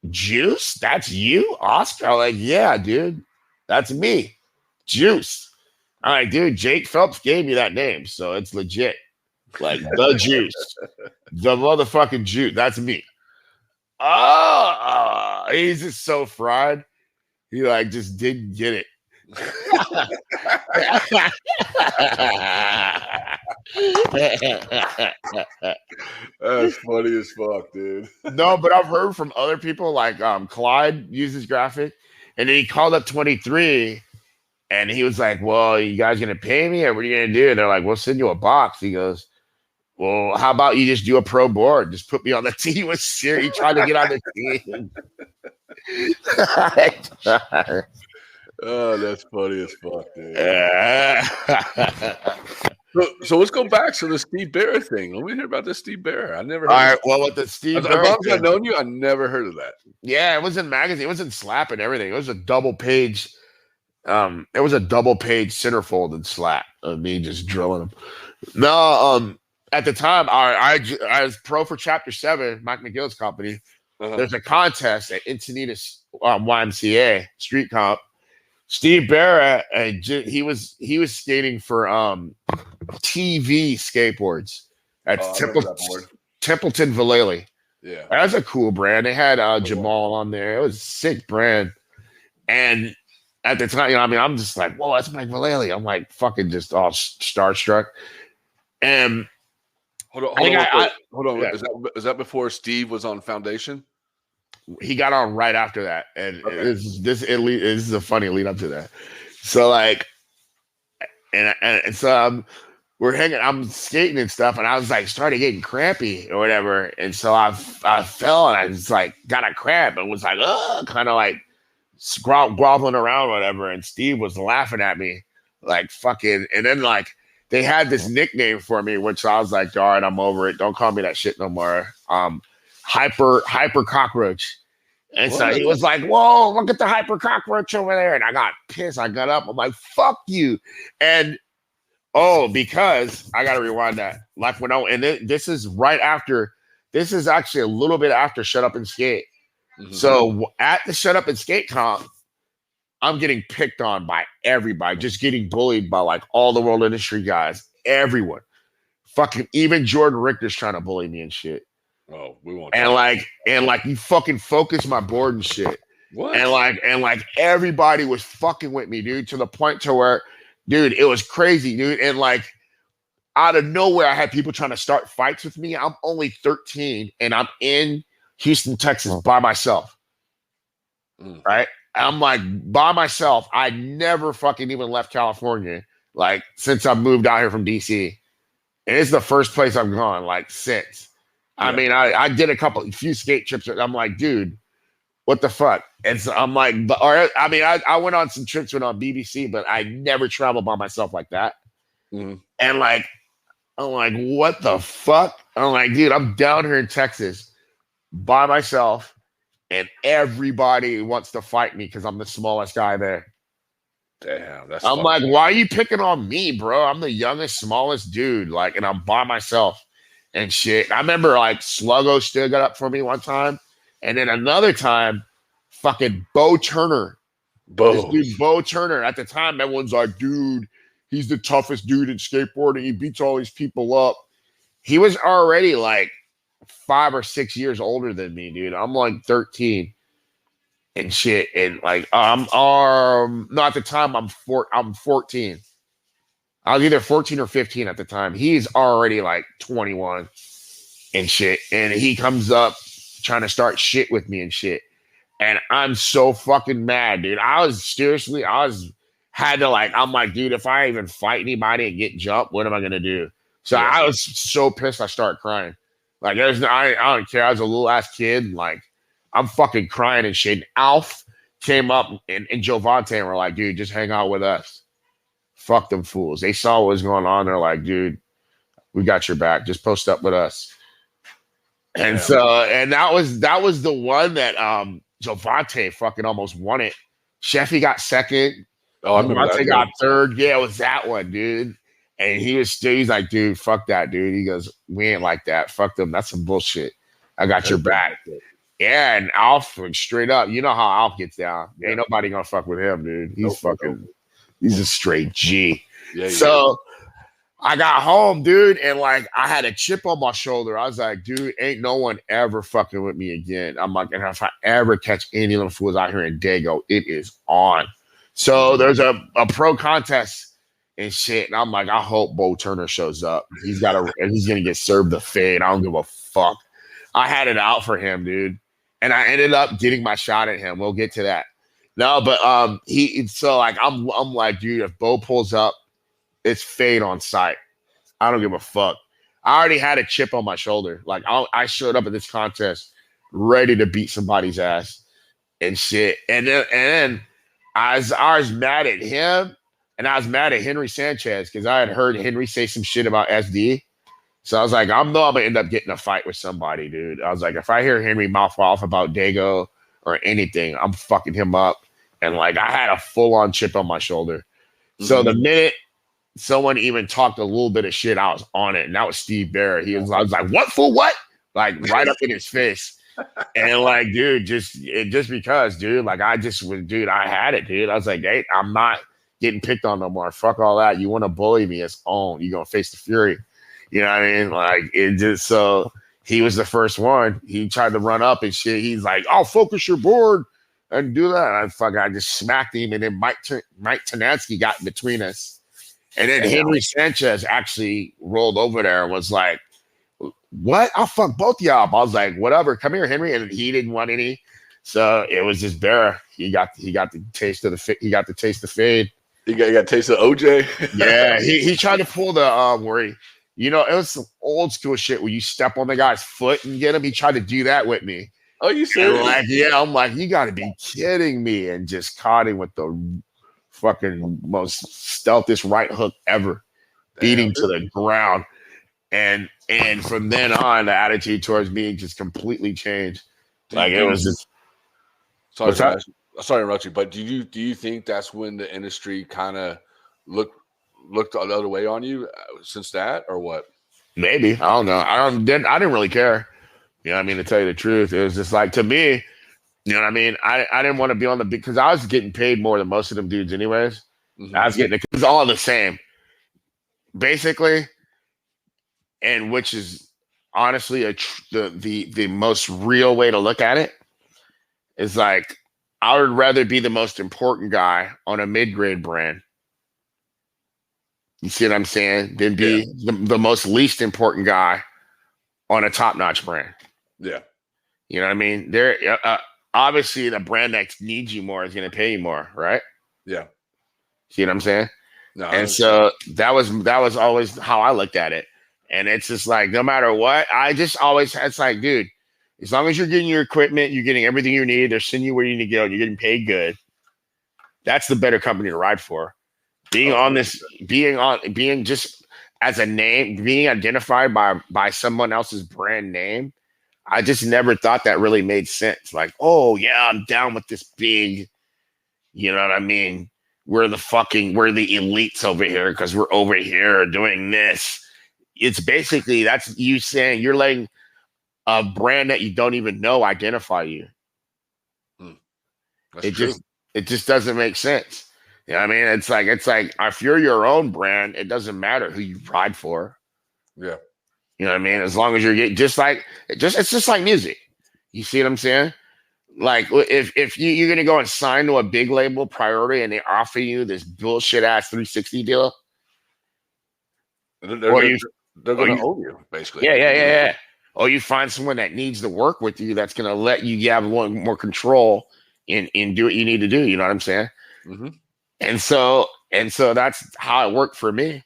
Juice? That's you, Oscar? I'm like, yeah, dude. That's me. Juice. I'm like, dude, Jake Phelps gave me that name, so it's legit. Like, the Juice. The motherfucking Juice. That's me. Oh, he's just so fried. He like just didn't get it. That's funny as fuck, dude. No, but I've heard from other people like Clyde uses graphic, and then he called up 23 and he was like, well, you guys gonna pay me or what are you gonna do? And they're like, we'll send you a box. He goes, Well, how about you just do a pro board? Just put me on the team with Siri. Trying to get on the team. Oh, that's funny as fuck, dude. So let's go back to the Steve Bear thing. Let me hear about this Steve Bear. I never heard. All right. Well, with the Steve Bear, as long as I've known you, I never heard of that. Yeah, it was in magazine. It was in Slap and everything. It was a double page. It was a double page centerfold in Slap of me just drilling them. No, at the time, I was pro for Chapter 7, Mike McGill's company. There's a contest at Encinitas YMCA Street Comp. Steve Barra, he was skating for TV skateboards at Templeton Vallely. Yeah, that's a cool brand. They had Jamal on there. It was a sick brand. And at the time, I'm just like, whoa, that's Mike Vallely. I'm like fucking just all starstruck. And hold on. Yeah. Is that before Steve was on Foundation? He got on right after that, and this is a funny lead up to that. So like, and so we're hanging. I'm skating and stuff, and I was like started getting crampy or whatever, and so I fell and I just like got a cramp and was like, kind of like groveling around or whatever. And Steve was laughing at me like fucking, and then like they had this nickname for me, which I was like, all right, I'm over it. Don't call me that shit no more. Hyper cockroach. And so he was like, whoa, look at the hyper cockroach over there. And I got pissed. I got up. I'm like, fuck you. And because I got to rewind that. Like this is right after, this is actually a little bit after Shut Up and Skate. Mm-hmm. So at the Shut Up and Skate comp, I'm getting picked on by everybody, just getting bullied by like all the world industry guys, everyone. Fucking even Jordan Richter's trying to bully me and shit. Oh, we won't. And like you fucking focus my board and shit. What? And like everybody was fucking with me, dude, to the point to where, dude, it was crazy, dude. And like out of nowhere, I had people trying to start fights with me. I'm only 13 and I'm in Houston, Texas by myself. Right? I'm like by myself. I never fucking even left California, like since I moved out here from DC. And it's the first place I've gone, like since. Yeah. I mean, I did a few skate trips. I'm like, dude, what the fuck? And so I'm like, I went on some trips on BBC, but I never traveled by myself like that. Mm-hmm. And like, I'm like, what the fuck? I'm like, dude, I'm down here in Texas by myself, and everybody wants to fight me because I'm the smallest guy there. Damn, that's. I'm like, why are you picking on me, bro? I'm the youngest, smallest dude, like, and I'm by myself. And shit. I remember like Sluggo still got up for me one time. And then another time, fucking Bo Turner. This dude, Bo Turner. At the time, everyone's like, dude, he's the toughest dude in skateboarding. He beats all these people up. He was already like 5 or 6 years older than me, dude. I'm like 13 and shit. And like, no, at the time, I'm 14. I was either 14 or 15 at the time. He's already like 21 and shit. And he comes up trying to start shit with me and shit. And I'm so fucking mad, dude. I'm like, dude, if I even fight anybody and get jumped, what am I going to do? So yeah. I was so pissed I started crying. Like, I don't care. I was a little ass kid. Like, I'm fucking crying and shit. And Alf came up and Jovante and were like, dude, just hang out with us. Fuck them fools. They saw what was going on. They're like, dude, we got your back. Just post up with us. And so, and that was the one that Jovante fucking almost won it. Sheffy got second. Oh, I remember Jovante got third. Yeah, it was that one, dude. And he's like, dude, fuck that, dude. He goes, we ain't like that. Fuck them. That's some bullshit. I got your back. Yeah, and Alf straight up. You know how Alf gets down. Ain't nobody gonna fuck with him, dude. He's a straight G. Yeah, so I got home, dude, and like I had a chip on my shoulder. I was like, dude, ain't no one ever fucking with me again. I'm like, and if I ever catch any of them fools out here in Dago, it is on. So there's a pro contest and shit, and I'm like, I hope Bo Turner shows up. He's gonna get served the fade. I don't give a fuck. I had it out for him, dude, and I ended up getting my shot at him. We'll get to that. No, but I'm like, dude, if Bo pulls up, it's fade on sight. I don't give a fuck. I already had a chip on my shoulder. Like I showed up at this contest ready to beat somebody's ass and shit. And then I was mad at him, and I was mad at Henry Sanchez because I had heard Henry say some shit about SD. So I was like, I'm gonna end up getting a fight with somebody, dude. I was like, if I hear Henry mouth off about Dago or anything, I'm fucking him up. And like, I had a full-on chip on my shoulder. Mm-hmm. So the minute someone even talked a little bit of shit, I was on it. And that was Steve Barrett. I was like, what for what? Like right up in his face. And like, dude, just because, dude, like I had it, dude. I was like, hey, I'm not getting picked on no more. Fuck all that. You want to bully me? It's on. You're gonna face the fury. You know what I mean? Like it just so he was the first one. He tried to run up and shit. He's like, I'll focus your board and do that. I just smacked him, and then Mike Tanansky got in between us. And then Henry Sanchez actually rolled over there and was like, what? I'll fuck both y'all up. I was like, whatever, come here, Henry. And he didn't want any. So it was just Bear. He got the taste of the fade. He got the taste of OJ. Yeah, he tried to pull the where he, you know, it was some old school shit where you step on the guy's foot and get him. He tried to do that with me. Oh, you serious? Like, yeah, I'm like, you got to be kidding me, and just caught him with the fucking most stealthiest right hook ever, beat him to the ground. And from then on, the attitude towards me just completely changed. Like it was just. Sorry to interrupt you, but do you think that's when the industry kind of looked the other way on you since that, or what? Maybe, I don't know. I didn't really care. You know what I mean? To tell you the truth, it was just like, to me, you know what I mean? I didn't want to be on the big, because I was getting paid more than most of them dudes anyways. Mm-hmm. I was getting it. It was all the same, basically. And which is honestly the most real way to look at it is like, I would rather be the most important guy on a mid-grade brand. You see what I'm saying? Than be the most least important guy on a top-notch brand. Yeah. You know what I mean? There, obviously, the brand that needs you more is going to pay you more, right? Yeah. See what I'm saying? No, and so that was always how I looked at it. And it's just like, no matter what, I just always, it's like, dude, as long as you're getting your equipment, you're getting everything you need, they're sending you where you need to go, and you're getting paid good, that's the better company to ride for. Being just as a name, being identified by someone else's brand name, I just never thought that really made sense. Like, oh yeah, I'm down with this big, you know what I mean? We're the elites over here because we're over here doing this. It's basically, that's you saying you're letting a brand that you don't even know identify you. It just doesn't make sense. You know what I mean? It's like if you're your own brand, it doesn't matter who you ride for. Yeah. You know what I mean? As long as you're getting it's just like music. You see what I'm saying? Like if you're gonna go and sign to a big label priority and they offer you this bullshit ass 360 deal, they're gonna own you, basically. Yeah. Or you find someone that needs to work with you that's gonna let you have more control in do what you need to do. You know what I'm saying? Mm-hmm. And so that's how it worked for me.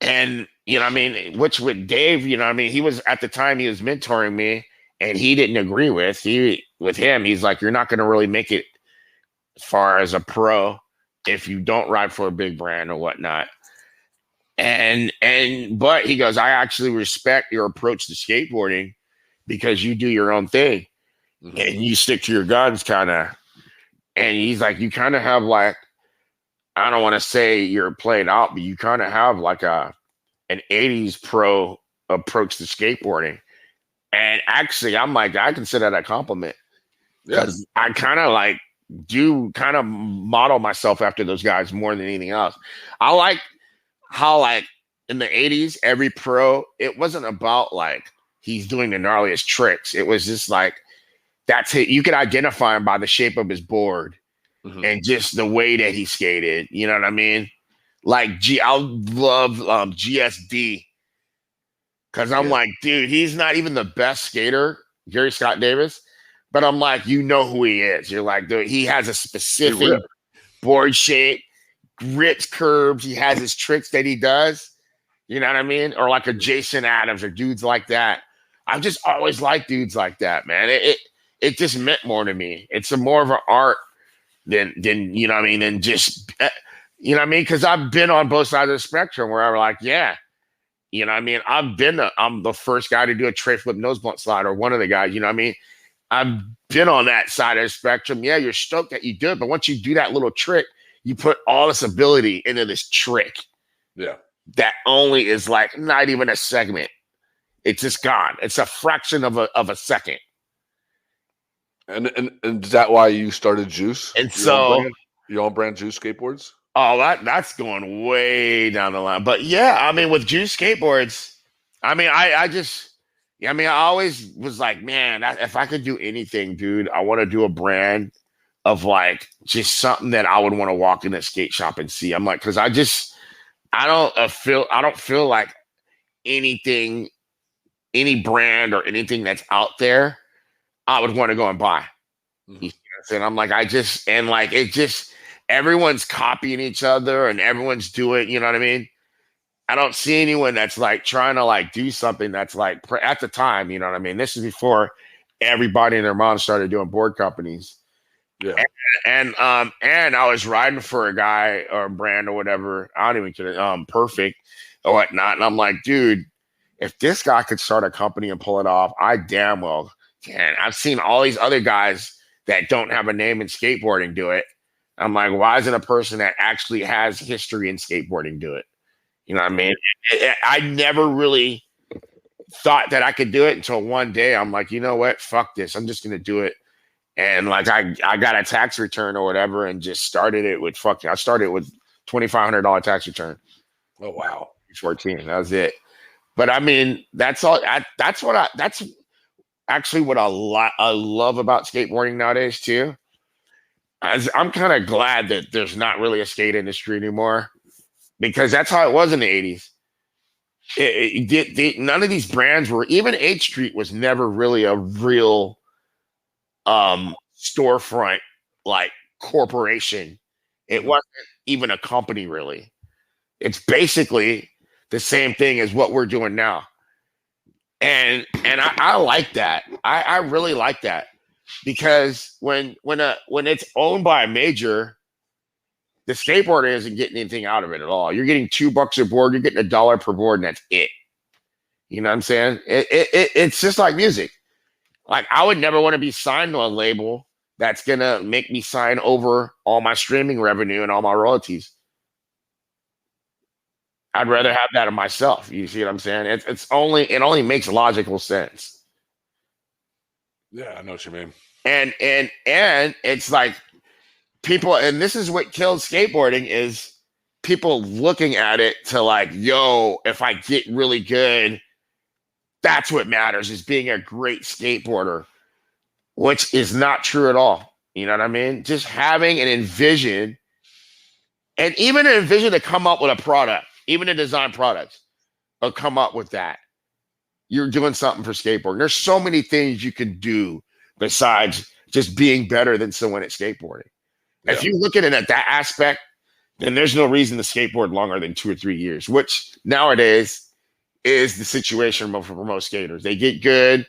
And you know what I mean, which with Dave, you know what I mean, he was at the time he was mentoring me, and he didn't agree with him. He's like, you're not going to really make it as far as a pro if you don't ride for a big brand or whatnot. But he goes, I actually respect your approach to skateboarding because you do your own thing, mm-hmm. and you stick to your guns kind of. And he's like, you kind of have like, I don't want to say you're played out, but you kind of have like an 80s pro approach to skateboarding. And actually, I'm like, I consider that a compliment. Because I kind of like do kind of model myself after those guys more than anything else. I like how like in the 80s, every pro, it wasn't about like he's doing the gnarliest tricks. It was just like, that's it. You could identify him by the shape of his board. Mm-hmm. And just the way that he skated, you know what I mean? Like, I love GSD because I'm like, dude, he's not even the best skater, Gary Scott Davis, but I'm like, you know who he is. You're like, dude, he has a specific board shape, grips, curves. He has his tricks that he does. You know what I mean? Or like a Jason Adams or dudes like that. I've just always liked dudes like that, man. It just meant more to me. It's a more of an art than you know what I mean, than just you know what I mean? Because I've been on both sides of the spectrum where I'm like, yeah, you know what I mean? I'm the first guy to do a tray flip nose blunt slide, or one of the guys, you know what I mean? I've been on that side of the spectrum. Yeah, you're stoked that you do it, but once you do that little trick, you put all this ability into this trick. Yeah. That only is like not even a segment. It's just gone. It's a fraction of a second. And is that why you started Juice? And so your own brand Juice skateboards? Oh, that's going way down the line. But yeah, I mean, with Juice skateboards, I mean, I always was like, man, if I could do anything, dude, I want to do a brand of like just something that I would want to walk in a skate shop and see. I'm like, because I don't feel like anything, any brand or anything that's out there, I would want to go and buy. Mm-hmm. You know what I'm saying? I'm like, everyone's copying each other and everyone's doing, you know what I mean? I don't see anyone that's like trying to like do something that's like at the time, you know what I mean? This is before everybody and their mom started doing board companies. Yeah. And I was riding for a guy or a brand or whatever. I don't even care, Perfect or whatnot. And I'm like, dude, if this guy could start a company and pull it off, I damn well can. I've seen all these other guys that don't have a name in skateboarding do it. I'm like, why isn't a person that actually has history in skateboarding do it? You know what I mean? I never really thought that I could do it until one day I'm like, you know what? Fuck this. I'm just going to do it. And like, I got a tax return or whatever and just started it with I started with $2,500 tax return. Oh, wow. 14. That was it. But I mean, that's all. That's actually what I love about skateboarding nowadays too. I'm kind of glad that there's not really a skate industry anymore, because that's how it was in the 80s. None of these brands were, even H Street was never really a real storefront like corporation. It wasn't even a company really. It's basically the same thing as what we're doing now. And I like that. I really like that, because when it's owned by a major, the skateboarder isn't getting anything out of it at all. You're getting $2 a board, you're getting $1 per board, and that's it. You know what I'm saying? It's just like music. Like, I would never want to be signed to a label that's gonna make me sign over all my streaming revenue and all my royalties. I'd rather have that of myself. You see what I'm saying? It only makes logical sense. Yeah, I know what you mean. And it's like people, and this is what kills skateboarding, is people looking at it to like, yo, if I get really good, that's what matters, is being a great skateboarder, which is not true at all. You know what I mean? Just having an envision, and even an envision to come up with a product, even to design products, or come up with that, you're doing something for skateboarding. There's so many things you can do besides just being better than someone at skateboarding. Yeah. If you look at it at that aspect, then there's no reason to skateboard longer than 2 or 3 years, which nowadays is the situation for most skaters. They get good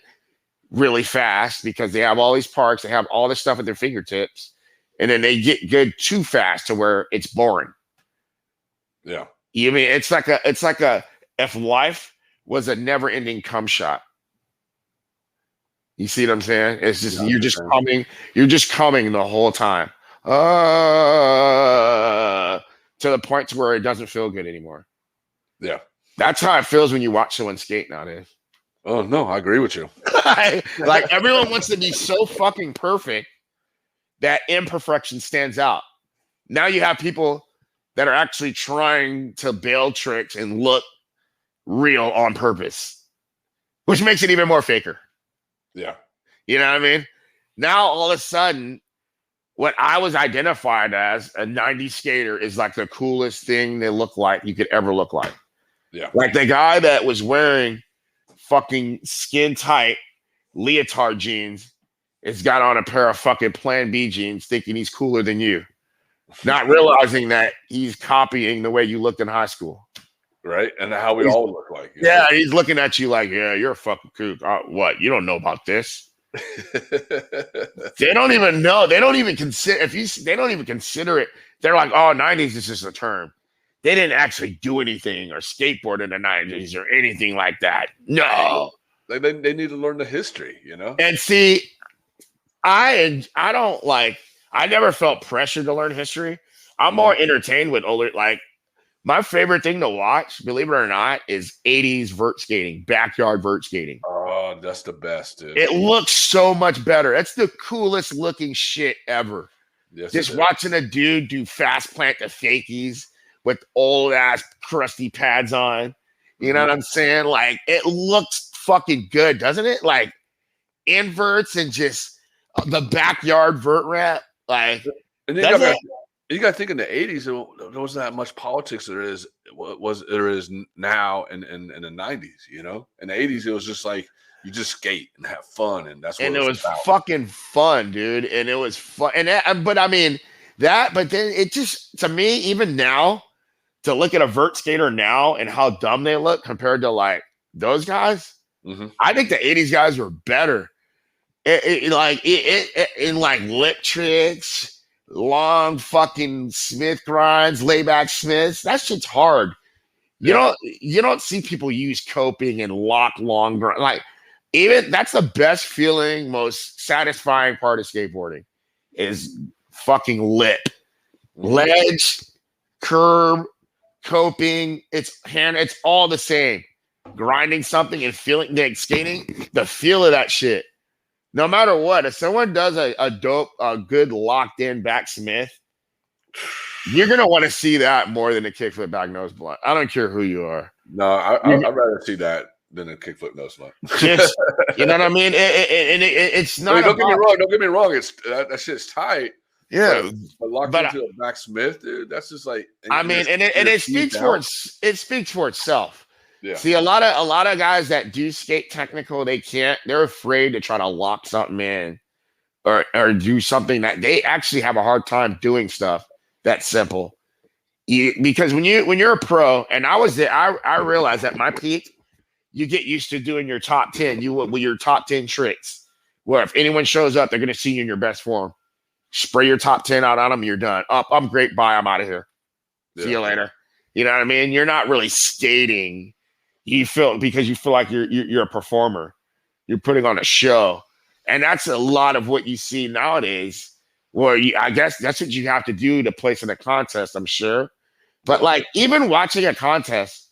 really fast because they have all these parks, they have all this stuff at their fingertips, and then they get good too fast to where it's boring. Yeah. You mean it's like a if life was a never-ending cum shot. You see what I'm saying? It's just you're just coming the whole time. To the point to where it doesn't feel good anymore. Yeah. That's how it feels when you watch someone skate nowadays. Oh no, I agree with you. Like, everyone wants to be so fucking perfect that imperfection stands out. Now you have people that are actually trying to bail tricks and look real on purpose, which makes it even more faker. Yeah. You know what I mean? Now all of a sudden, what I was identified as a 90s skater is like the coolest thing they look like you could ever look like. Yeah. Like the guy that was wearing fucking skin tight leotard jeans has got on a pair of fucking Plan B jeans thinking he's cooler than you, not realizing that he's copying the way you looked in high school. Right, and how we all look like. Yeah, he's looking at you like, yeah, you're a fucking kook. What? You don't know about this? They don't even know. They don't even consider they don't even consider it. They're like, oh, 90s is just a term. They didn't actually do anything or skateboard in the 90s or anything like that. No. They need to learn the history, you know? And see, I don't like, I never felt pressure to learn history. I'm more entertained with older, like, my favorite thing to watch, believe it or not, is 80s vert skating, backyard vert skating. Oh, that's the best, dude. It looks so much better. That's the coolest looking shit ever. Yes, just watching a dude do fast plant to fakies with old ass crusty pads on. You know what I'm saying? Like, it looks fucking good, doesn't it? Like, inverts and just the backyard vert rap. Like, and you got to think in the 80s, there wasn't that much politics there is now in the 90s, you know? In the 80s, it was just like, you just skate and have fun, and that's what it was fucking fun, dude. And it was fun. But I mean, but then it just, to me, even now, to look at a vert skater now and how dumb they look compared to like those guys, I think the 80s guys were better. In like lip tricks, long fucking Smith grinds, layback Smiths. That shit's hard. You don't see people use coping and lock long grind. Like, even that's the best feeling, most satisfying part of skateboarding is fucking lip, ledge, curb, coping. It's all the same. Grinding something and feeling like skating, the feel of that shit. No matter what, if someone does a good locked in back Smith, you're gonna want to see that more than a kickflip back nose blunt. I don't care who you are. No, I'd rather see that than a kickflip nose blunt. Just, you know what I mean? It's not. Don't get me wrong. It's that shit's tight. Yeah, but locked into a back Smith, dude. That's just like. I mean, it speaks for itself. Yeah. See, a lot of guys that do skate technical, they're afraid to try to lock something in or do something that they actually have a hard time doing stuff that's simple. Because when you're a pro, and I was there, I realized at my peak, you get used to doing your top 10, with your top 10 tricks, where if anyone shows up, they're going to see you in your best form. Spray your top 10 out on them, you're done. I'm great, bye, I'm out of here. Yeah. See you later. You know what I mean? You're not really skating. Because you feel like you're a performer, you're putting on a show, and that's a lot of what you see nowadays. Where I guess that's what you have to do to place in a contest, I'm sure. But like, even watching a contest,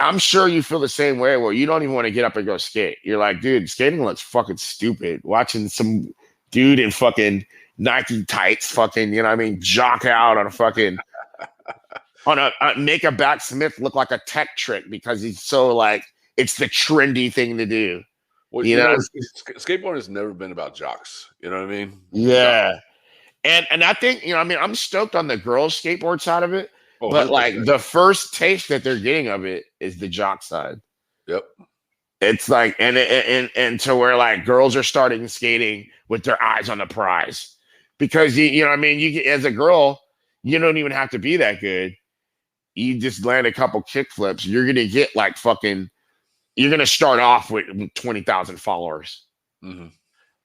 I'm sure you feel the same way. Where you don't even want to get up and go skate. You're like, dude, skating looks fucking stupid. Watching some dude in fucking Nike tights, fucking, you know what I mean, jock out on a fucking. Make a back Smith look like a tech trick because he's so like, it's the trendy thing to do. Well, you know, skateboarding has never been about jocks. You know what I mean? Yeah. And I think, you know, I mean, I'm stoked on the girls skateboard side of it, but 100%. Like the first taste that they're getting of it is the jock side. Yep. It's like, and to where like girls are starting skating with their eyes on the prize because you know what I mean? You as a girl, you don't even have to be that good. You just land a couple kick flips, you're going to get like you're going to start off with 20,000 followers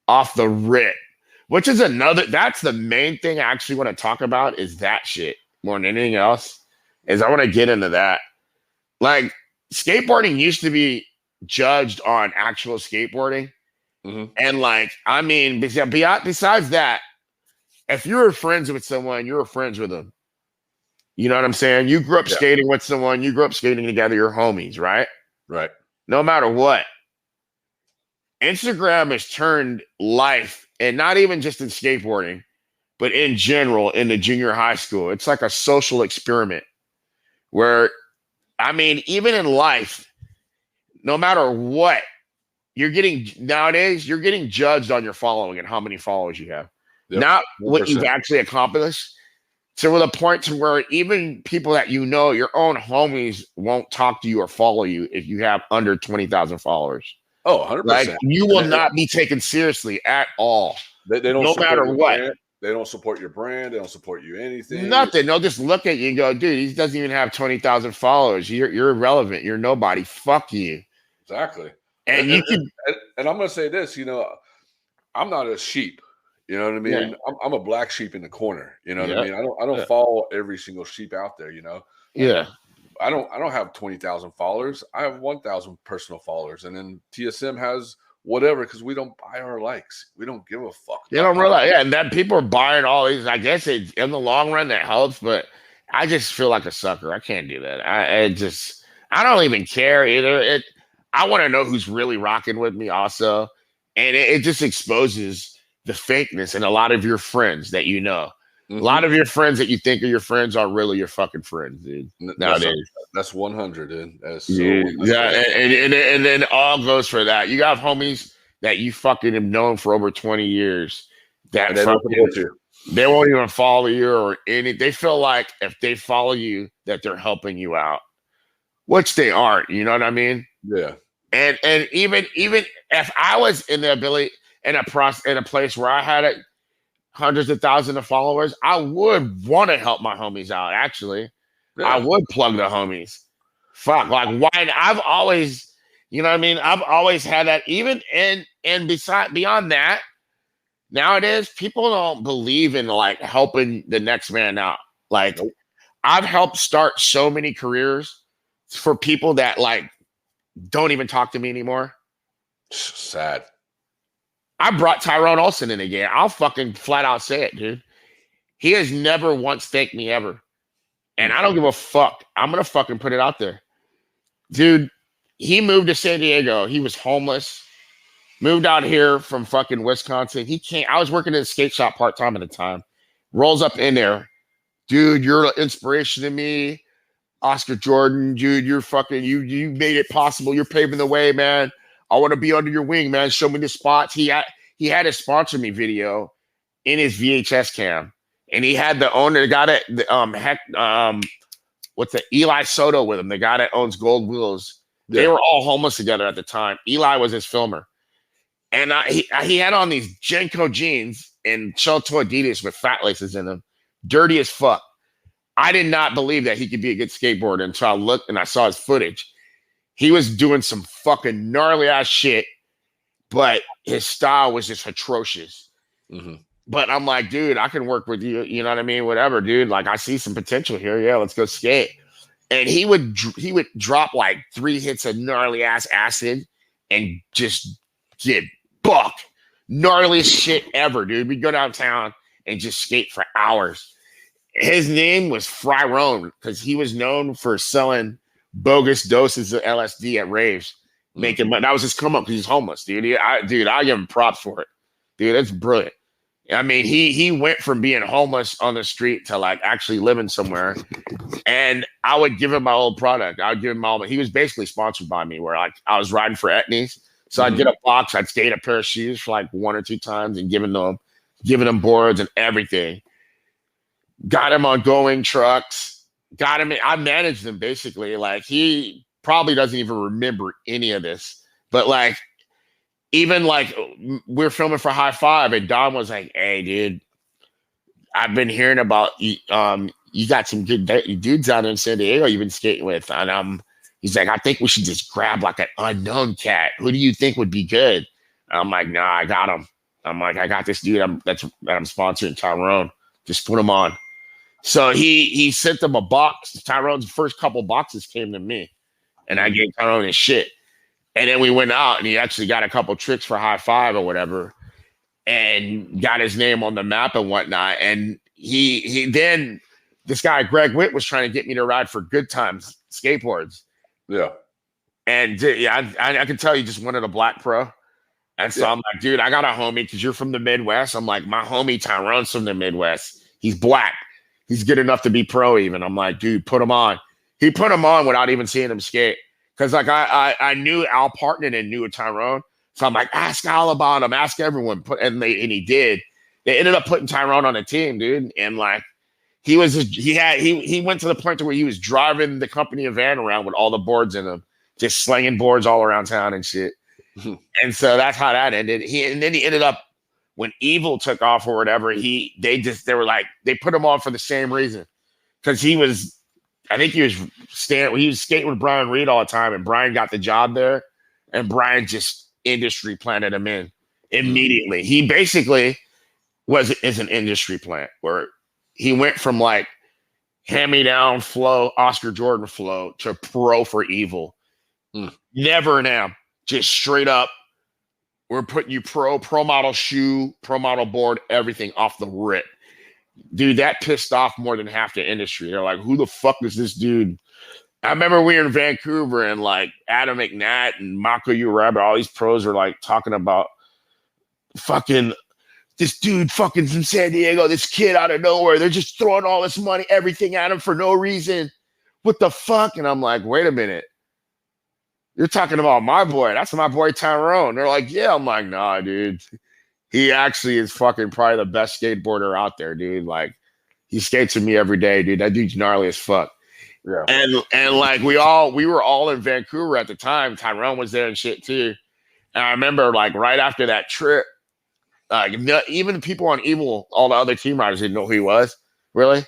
off the rip, which is that's the main thing I actually want to talk about is that shit more than anything else is I want to get into that. Like skateboarding used to be judged on actual skateboarding. And like, I mean, besides that, if you were friends with someone, you were friends with them. You know what I'm saying? You grew up skating with someone. You grew up skating together. You're homies, right? Right. No matter what. Instagram has turned life, and not even just in skateboarding, but in general, in the junior high school. It's like a social experiment where, I mean, even in life, no matter what, nowadays, you're getting judged on your following and how many followers you have. Yep. Not 100%. What you've actually accomplished. So to the point to where even people that you know, your own homies won't talk to you or follow you if you have under 20,000 followers. Oh, 100%. Like you will not be taken seriously at all. They don't no matter what. They don't support your brand. They don't support you anything. Nothing. They'll just look at you and go, dude, he doesn't even have 20,000 followers. You're irrelevant. You're nobody. Fuck you. Exactly. And you can. And I'm going to say this, I'm not a sheep. You know what I mean? Yeah. I'm a black sheep in the corner. You know what I mean? I don't follow every single sheep out there. Yeah. I don't have 20,000 followers. I have 1,000 personal followers, and then TSM has whatever, because we don't buy our likes. We don't give a fuck. They don't realize, and that people are buying all these. I guess in the long run that helps, but I just feel like a sucker. I can't do that. I don't even care either. I want to know who's really rocking with me also, and it just exposes the fakeness in a lot of your friends that A lot of your friends that you think are your friends are really your fucking friends, dude. Nowadays, that's 100, dude. That's so and then it all goes for that. You got homies that you fucking have known for over 20 years that they won't even follow you or any. They feel like if they follow you, that they're helping you out, which they aren't. You know what I mean? Yeah. And even if I was in the ability in a place where I had hundreds of thousands of followers, I would want to help my homies out. Actually, I would plug the homies. Fuck, like why? I've always, you know what I mean? I've always had that. Even and beyond that, nowadays people don't believe in like helping the next man out. Like I've helped start so many careers for people that like don't even talk to me anymore. Sad. I brought Tyrone Olsen in again. I'll fucking flat out say it, dude. He has never once thanked me ever. And I don't give a fuck. I'm going to fucking put it out there. Dude, he moved to San Diego. He was homeless. Moved out here from fucking Wisconsin. I was working in a skate shop part-time at the time. Rolls up in there. Dude, you're an inspiration to me. Oscar Jordan, dude, you're fucking, you made it possible. You're paving the way, man. I want to be under your wing, man. Show me the spots. He had a sponsor me video in his VHS cam, and he had the owner, the guy that what's the Eli Soto with him, the guy that owns Gold Wheels. Yeah. They were all homeless together at the time. Eli was his filmer, and he had on these Jenko jeans and Shelto Adidas with fat laces in them, dirty as fuck. I did not believe that he could be a good skateboarder until I looked and I saw his footage. He was doing some fucking gnarly ass shit, but his style was just atrocious. Mm-hmm. But I'm like, dude, I can work with you. You know what I mean? Whatever, dude. Like, I see some potential here. Yeah, let's go skate. And he would drop like 3 hits of gnarly ass acid and just get bucked. Gnarliest shit ever, dude. We'd go downtown and just skate for hours. His name was Fryrone because he was known for selling bogus doses of LSD at raves, making money. That was his come up because he's homeless, dude. I give him props for it, dude. That's brilliant. I mean, he went from being homeless on the street to like actually living somewhere. And I would give him my old product. I would give him he was basically sponsored by me, where like I was riding for Etnies, so I'd get a box, I'd skate a pair of shoes for like 1 or 2 times, and giving them boards and everything. Got him on going trucks. Got him. I managed him basically. Like he probably doesn't even remember any of this, but like even like we're filming for High Five, and Don was like, "Hey, dude, I've been hearing about you. You got some good dudes out in San Diego you've been skating with, and he's like, I think we should just grab like an unknown cat. Who do you think would be good?" And I'm like, "Nah, I got him." I'm like, "I got this dude that I'm sponsoring, Tyrone. Just put him on." So he sent them a box. Tyrone's first couple boxes came to me, and I gave Tyrone his shit. And then we went out, and he actually got a couple tricks for High Five or whatever, and got his name on the map and whatnot. And he then this guy Greg Witt was trying to get me to ride for Good Times skateboards. Yeah, and I can tell you just wanted a black pro. And so I'm like, dude, I got a homie because you're from the Midwest. I'm like, my homie Tyrone's from the Midwest. He's black. He's good enough to be pro even. I'm like, dude, put him on. He put him on without even seeing him skate. Because like I knew Al Partner and knew Tyrone. So I'm like, ask Al about him. Ask everyone. And he did. They ended up putting Tyrone on the team, dude. And like he went to the point to where he was driving the company van around with all the boards in them, just slinging boards all around town and shit. And so that's how that ended. Then he ended up when Evil took off or whatever, they were like, they put him on for the same reason. Because he was skating with Brian Reed all the time, and Brian got the job there, and Brian just industry planted him in immediately. He basically is an industry plant where he went from like hand-me-down flow, Oscar Jordan flow, to pro for Evil. Never an am. Just straight up, we're putting you pro model shoe, pro model board, everything off the rip. Dude, that pissed off more than half the industry. They're like, who the fuck is this dude? I remember we were in Vancouver and like Adam McNatt and Mako U Rabbit, all these pros are like talking about fucking this dude fucking from San Diego, this kid out of nowhere. They're just throwing all this money, everything at him for no reason. What the fuck? And I'm like, wait a minute. You're talking about my boy. That's my boy Tyrone. They're like, yeah. I'm like, nah, dude. He actually is fucking probably the best skateboarder out there, dude. Like, he skates with me every day, dude. That dude's gnarly as fuck. Yeah. And like we were all in Vancouver at the time. Tyrone was there and shit too. And I remember like right after that trip, even the people on Evil, all the other team riders didn't know who he was, really.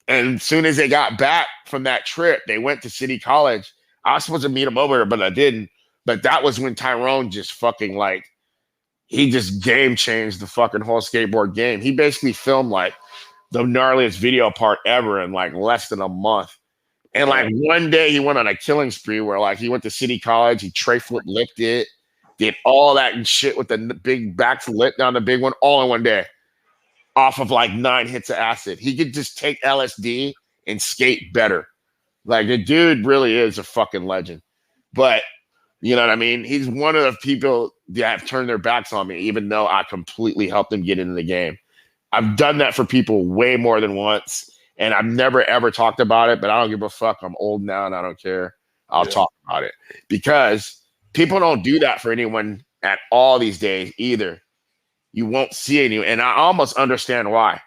And as soon as they got back from that trip, they went to City College. I was supposed to meet him over there, but I didn't. But that was when Tyrone just fucking like, he just game changed the fucking whole skateboard game. He basically filmed like the gnarliest video part ever in like less than a month. And like one day he went on a killing spree where like he went to City College, he tray flip licked it, did all that and shit with the big backflip down the big one all in one day off of like 9 hits of acid. He could just take LSD and skate better. Like the dude really is a fucking legend. But you know what I mean? He's one of the people that have turned their backs on me, even though I completely helped them get into the game. I've done that for people way more than once, and I've never, ever talked about it, but I don't give a fuck. I'm old now, and I don't care. I'll talk about it. Because people don't do that for anyone at all these days either. You won't see anyone, and I almost understand why.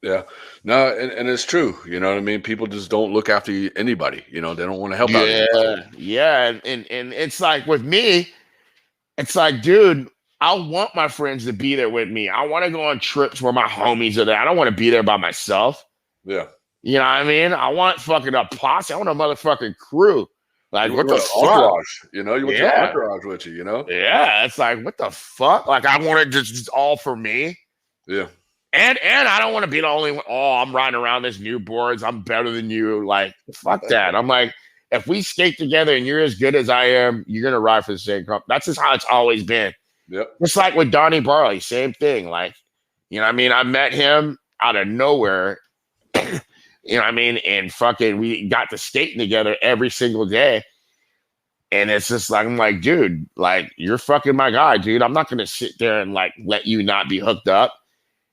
Yeah, no, and it's true. You know what I mean? People just don't look after anybody. You know, they don't want to help out anybody. Yeah, and it's like with me, it's like, dude, I want my friends to be there with me. I want to go on trips where my homies are there. I don't want to be there by myself. Yeah, you know what I mean? I want fucking a posse. I want a motherfucking crew. Like, what the fuck? Entourage, you know, you want your entourage with you. You know? Yeah, it's like, what the fuck? Like, I want it just all for me. Yeah. And I don't want to be the only one. Oh, I'm riding around this new boards. I'm better than you. Like, fuck that. I'm like, if we skate together and you're as good as I am, you're going to ride for the same company. That's just how it's always been. Yep. Just like with Donnie Barley, same thing. Like, you know what I mean? I met him out of nowhere. You know what I mean? And fucking, we got to skating together every single day. And it's just like, I'm like, dude, like, you're fucking my guy, dude. I'm not going to sit there and like let you not be hooked up.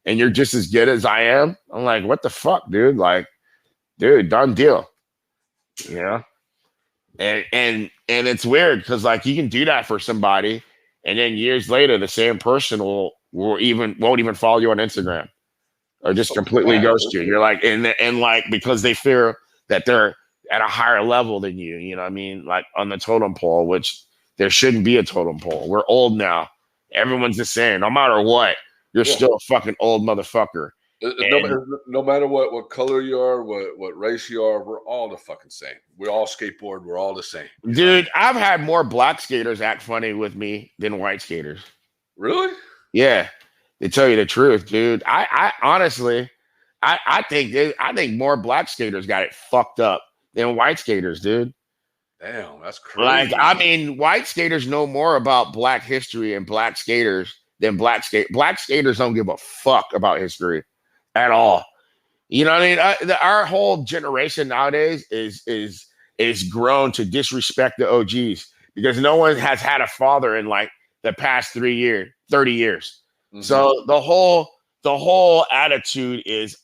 And you're just as good as I am. I'm like, what the fuck, dude? Like, dude, done deal. You know? And it's weird because like you can do that for somebody, and then years later, the same person won't even follow you on Instagram or just completely ghost you. You're like, and like because they fear that they're at a higher level than you. You know what I mean? Like on the totem pole, which there shouldn't be a totem pole. We're old now. Everyone's the same, no matter what. You're still a fucking old motherfucker. No matter what color you are, what race you are, we're all the fucking same. We all skateboard. We're all the same. Dude, I've had more black skaters act funny with me than white skaters. Really? Yeah. To tell you the truth, dude. I honestly, I think more black skaters got it fucked up than white skaters, dude. Damn, that's crazy. Like, I mean, white skaters know more about black history and black skaters than black skaters don't give a fuck about history at all. You know what I mean? Our whole generation nowadays is grown to disrespect the OGs because no one has had a father in like the past 30 years. Mm-hmm. So the whole attitude is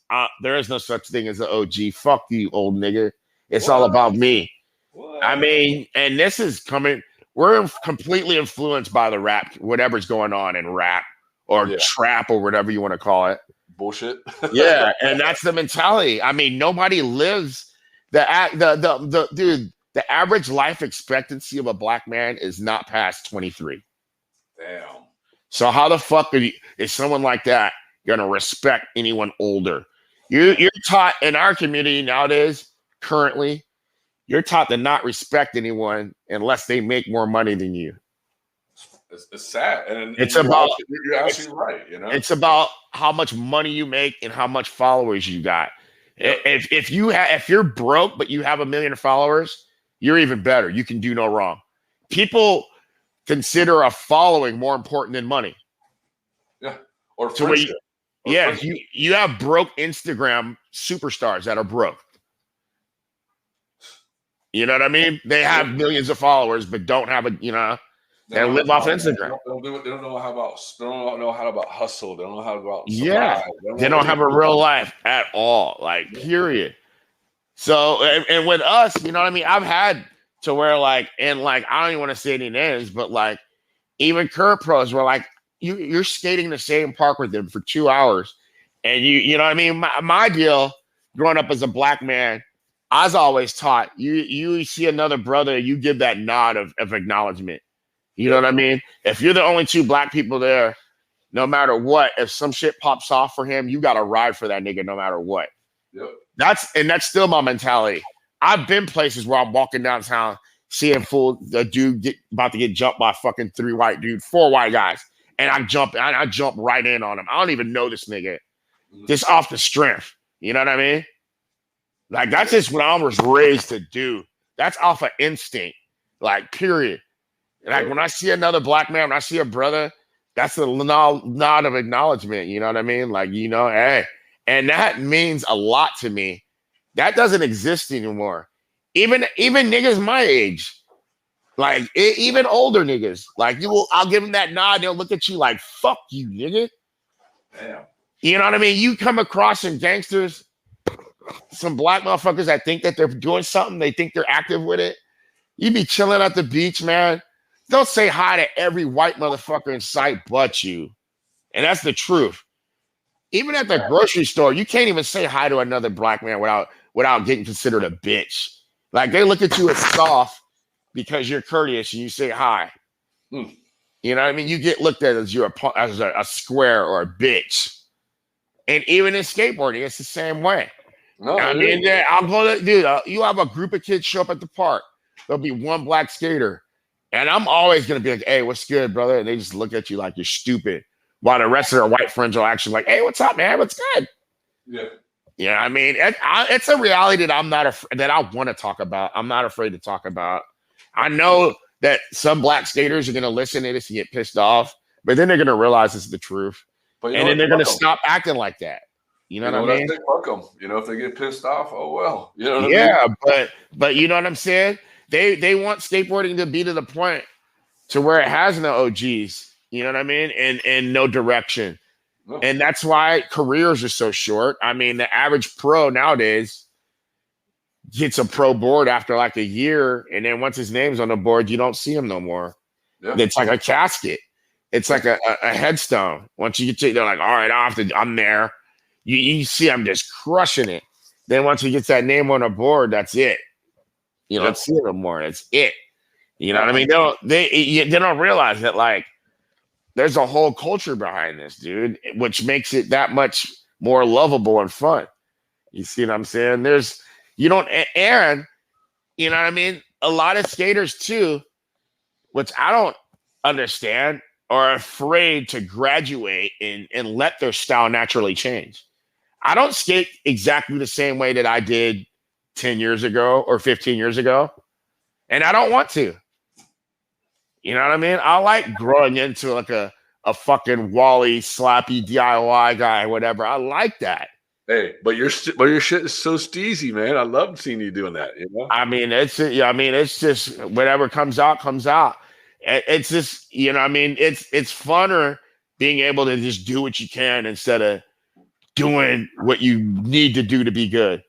there is no such thing as an OG. Fuck you, old nigga. It's all about me. What? I mean, and this is coming. We're completely influenced by the rap, whatever's going on in rap or trap or whatever you want to call it. Bullshit. Yeah, and that's the mentality. I mean, nobody lives dude. The average life expectancy of a black man is not past 23. Damn. So how the fuck is someone like that gonna respect anyone older? You're taught in our community nowadays, currently, you're taught to not respect anyone unless they make more money than you. It's sad, and it's about you're absolutely right. You know, it's about how much money you make and how much followers you got. Yep. If you're broke but you have 1 million followers, you're even better. You can do no wrong. People consider a following more important than money. Yeah, or friendship. You have broke Instagram superstars that are broke. You know what I mean? They have millions of followers, but don't have they live off Instagram. They don't know how about hustle. They don't know how about survive. Yeah, they don't have a real life at all. Like, period. So, and with us, you know what I mean? I've had to where I don't even want to say any names, but like even current pros were like, you're skating the same park with them for 2 hours. And you know what I mean? My deal growing up as a black man, I was always taught you see another brother, you give that nod of acknowledgement. You know what I mean? If you're the only 2 black people there, no matter what, if some shit pops off for him, you got to ride for that nigga no matter what. Yep. That's still my mentality. I've been places where I'm walking downtown, seeing a dude about to get jumped by fucking 4 white guys. And I jump right in on him. I don't even know this nigga. Just off the strength. You know what I mean? Like, that's just what I was raised to do. That's off of instinct. Like, period. Like, when I see another black man, when I see a brother, that's a nod of acknowledgement. You know what I mean? Like, hey. And that means a lot to me. That doesn't exist anymore. Even niggas my age. Like, even older niggas. Like, I'll give them that nod. They'll look at you like, fuck you, nigga. Damn. You know what I mean? You come across some gangsters, some black motherfuckers that think that they're doing something. They think they're active with it. You be chilling at the beach, man. Don't say hi to every white motherfucker in sight but you. And that's the truth. Even at the grocery store, you can't even say hi to another black man without getting considered a bitch. Like, they look at you as soft because you're courteous and you say hi. You know what I mean? You get looked at as a square or a bitch. And even in skateboarding, it's the same way. No, I mean, you have a group of kids show up at the park. There'll be one black skater. And I'm always going to be like, hey, what's good, brother? And they just look at you like you're stupid. While the rest of their white friends are actually like, hey, what's up, man? What's good? Yeah. Yeah, I mean, it's a reality that that I want to talk about. I'm not afraid to talk about. I know that some black skaters are going to listen to this and get pissed off, but then they're going to realize it's the truth. And then they're going to stop acting like that. You know what I mean? Fuck them. If they get pissed off, oh well. You know what I mean? But you know what I'm saying? They want skateboarding to be to the point to where it has no OGs. You know what I mean? And no direction. No. And that's why careers are so short. I mean, the average pro nowadays gets a pro board after like a year. And then once his name's on the board, you don't see him no more. Yeah. It's like a casket. It's like a headstone. Once you get to, they're like, all right, I'm there. You see I'm just crushing it. Then once he gets that name on a board, that's it. You don't see it no more. That's it. You know what I mean? They don't realize that, like, there's a whole culture behind this, dude, which makes it that much more lovable and fun. You see what I'm saying? And you know what I mean? A lot of skaters too, which I don't understand, are afraid to graduate and let their style naturally change. I don't skate exactly the same way that I did 10 years ago or 15 years ago. And I don't want to. You know what I mean? I like growing into like a fucking Wally, slappy DIY guy, whatever. I like that. Hey, but your shit is so steezy, man. I love seeing you doing that. I mean, it's just whatever comes out, comes out. It's just, you know, I mean, it's funner being able to just do what you can instead of doing what you need to do to be good.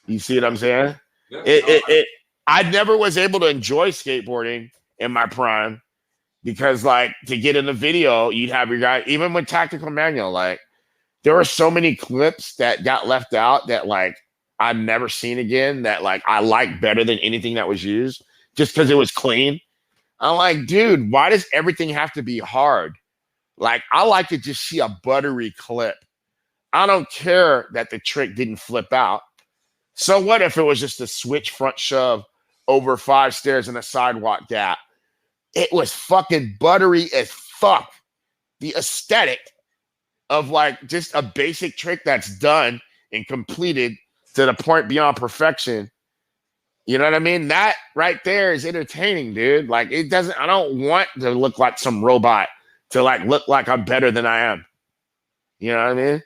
You see what I'm saying? Yeah, I never was able to enjoy skateboarding in my prime because, like, to get in the video, you'd have your guy, even with Tactical Manual, like, there were so many clips that got left out that, like, I've never seen again that, like, I like better than anything that was used just because it was clean. I'm like, dude, why does everything have to be hard? Like, I like to just see a buttery clip. I don't care that the trick didn't flip out. So what if it was just a switch front shove over 5 stairs and a sidewalk gap? It was fucking buttery as fuck. The aesthetic of like just a basic trick that's done and completed to the point beyond perfection. You know what I mean? That right there is entertaining, dude. Like, it doesn't, I don't want to look like some robot to like look like I'm better than I am. You know what I mean?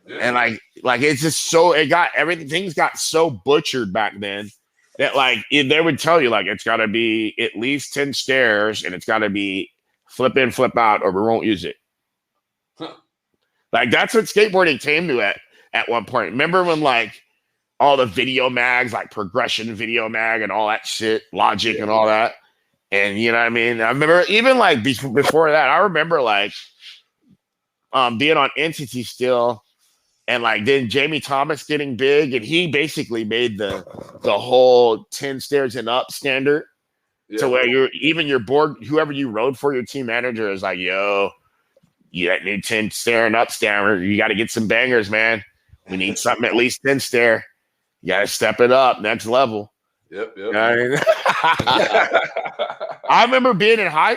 Yeah. And like it's just so, everything's got so butchered back then that like they would tell you like it's got to be at least 10 stairs and it's got to be flip in, flip out, or we won't use it. Huh. Like, that's what skateboarding came to at one point. Remember when like all the video mags, like Progression Video Mag and all that shit, Logic and all that? And you know what I mean? I remember even like before that, I remember like being on Entity still, and like then Jamie Thomas getting big, and he basically made the whole 10 stairs and up standard to where your board, whoever you rode for, your team manager is like, yo, you that new 10 stair and up standard, you got to get some bangers, man. We need something at least 10 stair. You got to step it up, next level. Yep. You know what I mean? I remember being in I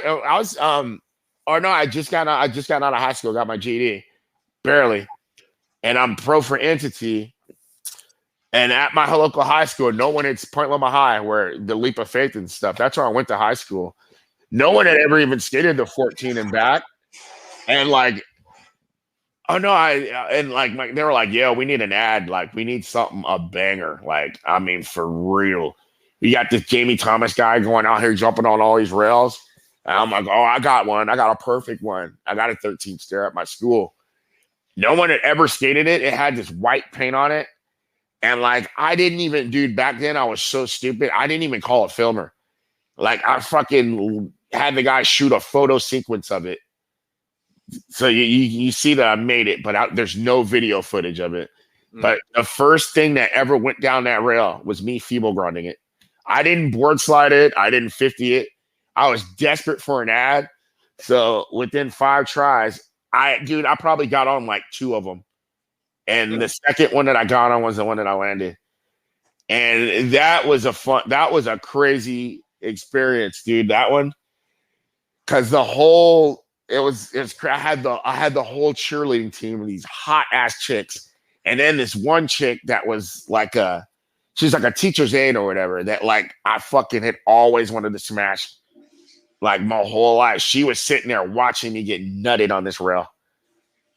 just got out of high school, got my GED, barely, and I'm pro for Entity. And at my local high school, no one at Point Loma High, where the Leap of Faith and stuff, that's where I went to high school. No one had ever even skated the 14 and back, and like, oh no, they were like, yeah, we need an ad, like we need something, a banger, like I mean for real. You got this Jamie Thomas guy going out here jumping on all these rails. And I'm like, oh, I got one. I got a perfect one. I got a 13 stair at my school. No one had ever skated it. It had this white paint on it. And like, I didn't even, dude, back then I was so stupid. I didn't even call it filmer. Like, I fucking had the guy shoot a photo sequence of it. So you see that I made it, but there's no video footage of it. But the first thing that ever went down that rail was me feeble grinding it. I didn't board slide it. I didn't 50 it. I was desperate for an ad. So within 5 tries, I probably got on like 2 of them. And the second one that I got on was the one that I landed. And that was a crazy experience, dude. That one. Cause I had the whole cheerleading team of these hot ass chicks. And then this one chick that was like she's like a teacher's aide or whatever that like I fucking had always wanted to smash like my whole life. She was sitting there watching me get nutted on this rail.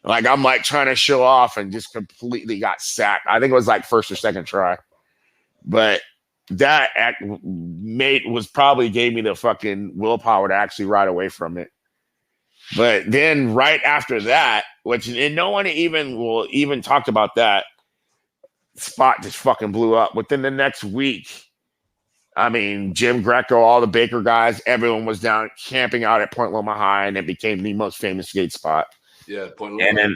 Like I'm like trying to show off and just completely got sacked. I think it was like first or second try. But that probably gave me the fucking willpower to actually ride away from it. But then right after that, and no one even talked about that, spot just fucking blew up. Within the next week, I mean, Jim Greco, all the Baker guys, everyone was down camping out at Point Loma High, and it became the most famous skate spot. Yeah, Point Loma High.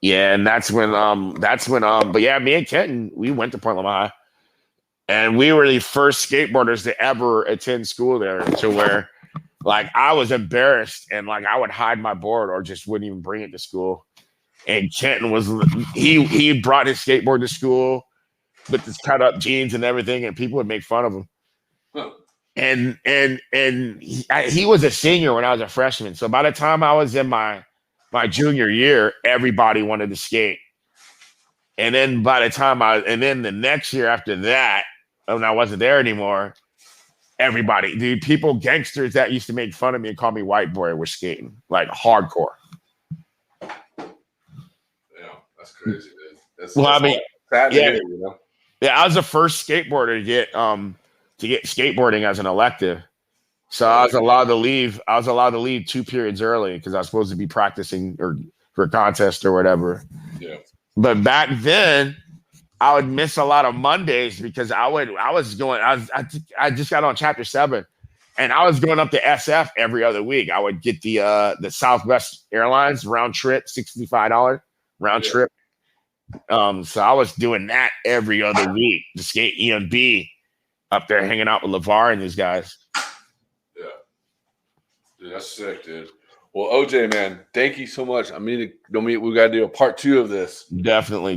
And that's when but yeah, me and Kenton, we went to Point Loma High, and we were the first skateboarders to ever attend school there, to where like I was embarrassed and like I would hide my board or just wouldn't even bring it to school. And Kenton he brought his skateboard to school with his cut up jeans and everything, and people would make fun of him. Huh. And he was a senior when I was a freshman. So by the time I was in my junior year, everybody wanted to skate. And then the next year after that, when I wasn't there anymore, everybody, dude, gangsters that used to make fun of me and call me white boy were skating like hardcore. That's crazy, dude. That's sad to hear, you know? Yeah, I was the first skateboarder to get skateboarding as an elective. So I was allowed to leave 2 periods early because I was supposed to be practicing or for a contest or whatever. Yeah. But back then, I would miss a lot of Mondays because I just got on Chapter 7, and I was going up to SF every other week. I would get the Southwest Airlines round trip, $65 round trip. So I was doing that every other week to skate EMB up there, hanging out with LeVar and these guys. Yeah, dude, that's sick, dude. Well, OJ, man, thank you so much. I mean, we got to do a part 2 of this. Definitely.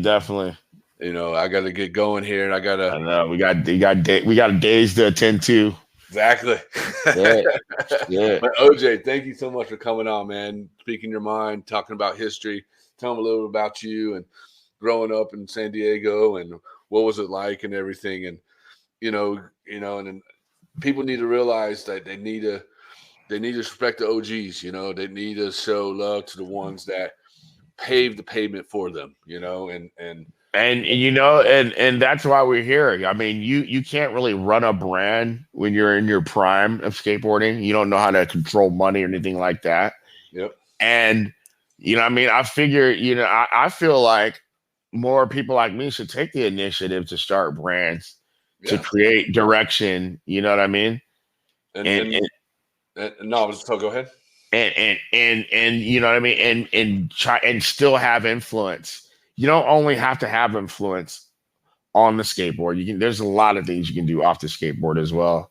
You know, I got to get going here, and I know we got days to attend to. Exactly. Yeah. But OJ, thank you so much for coming on, man. Speaking your mind, talking about history. Tell them a little bit about you and growing up in San Diego and what was it like and everything. And and people need to realize that they need to respect the OGs. You know, they need to show love to the ones that paved the pavement for them. You know, and that's why we're here. I mean, you can't really run a brand when you're in your prime of skateboarding. You don't know how to control money or anything like that. Yep. And I mean, I figure, I feel like more people like me should take the initiative to start brands, to create direction. You know what I mean? No, so go ahead. And you know what I mean? And try and still have influence. You don't only have to have influence on the skateboard. There's a lot of things you can do off the skateboard as well.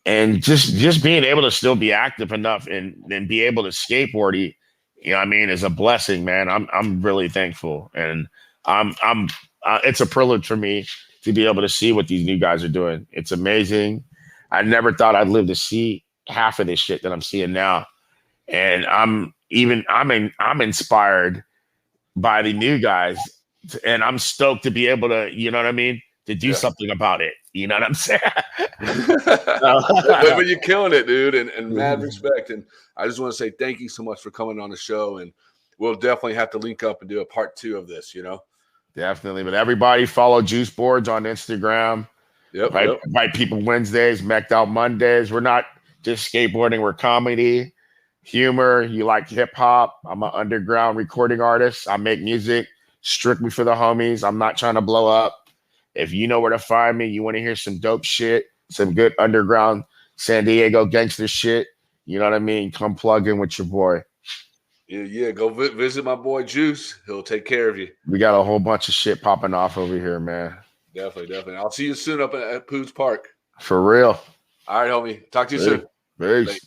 And just being able to still be active enough and be able to skateboard, I mean, is a blessing, man. I'm really thankful. And it's a privilege for me to be able to see what these new guys are doing. It's amazing. I never thought I'd live to see half of this shit that I'm seeing now. And I'm inspired by the new guys, and I'm stoked to be able to, you know what I mean, to do something about it. You know what I'm saying? But you're killing it, dude, and mad respect. And I just want to say thank you so much for coming on the show, and we'll definitely have to link up and do a part 2 of this. Definitely. But everybody follow Juice Boards on Instagram. Yep. White People Wednesdays, Mecked Out Mondays. We're not just skateboarding, we're comedy, humor. You like hip hop? I'm an underground recording artist. I make music strictly for the homies. I'm not trying to blow up. If you know where to find me, you want to hear some dope shit, some good underground San Diego gangster shit, you know what I mean? Come plug in with your boy. Yeah. Go visit my boy Juice. He'll take care of you. We got a whole bunch of shit popping off over here, man. Definitely. I'll see you soon up at Pooh's Park. For real. All right, homie. Talk to you soon. Peace.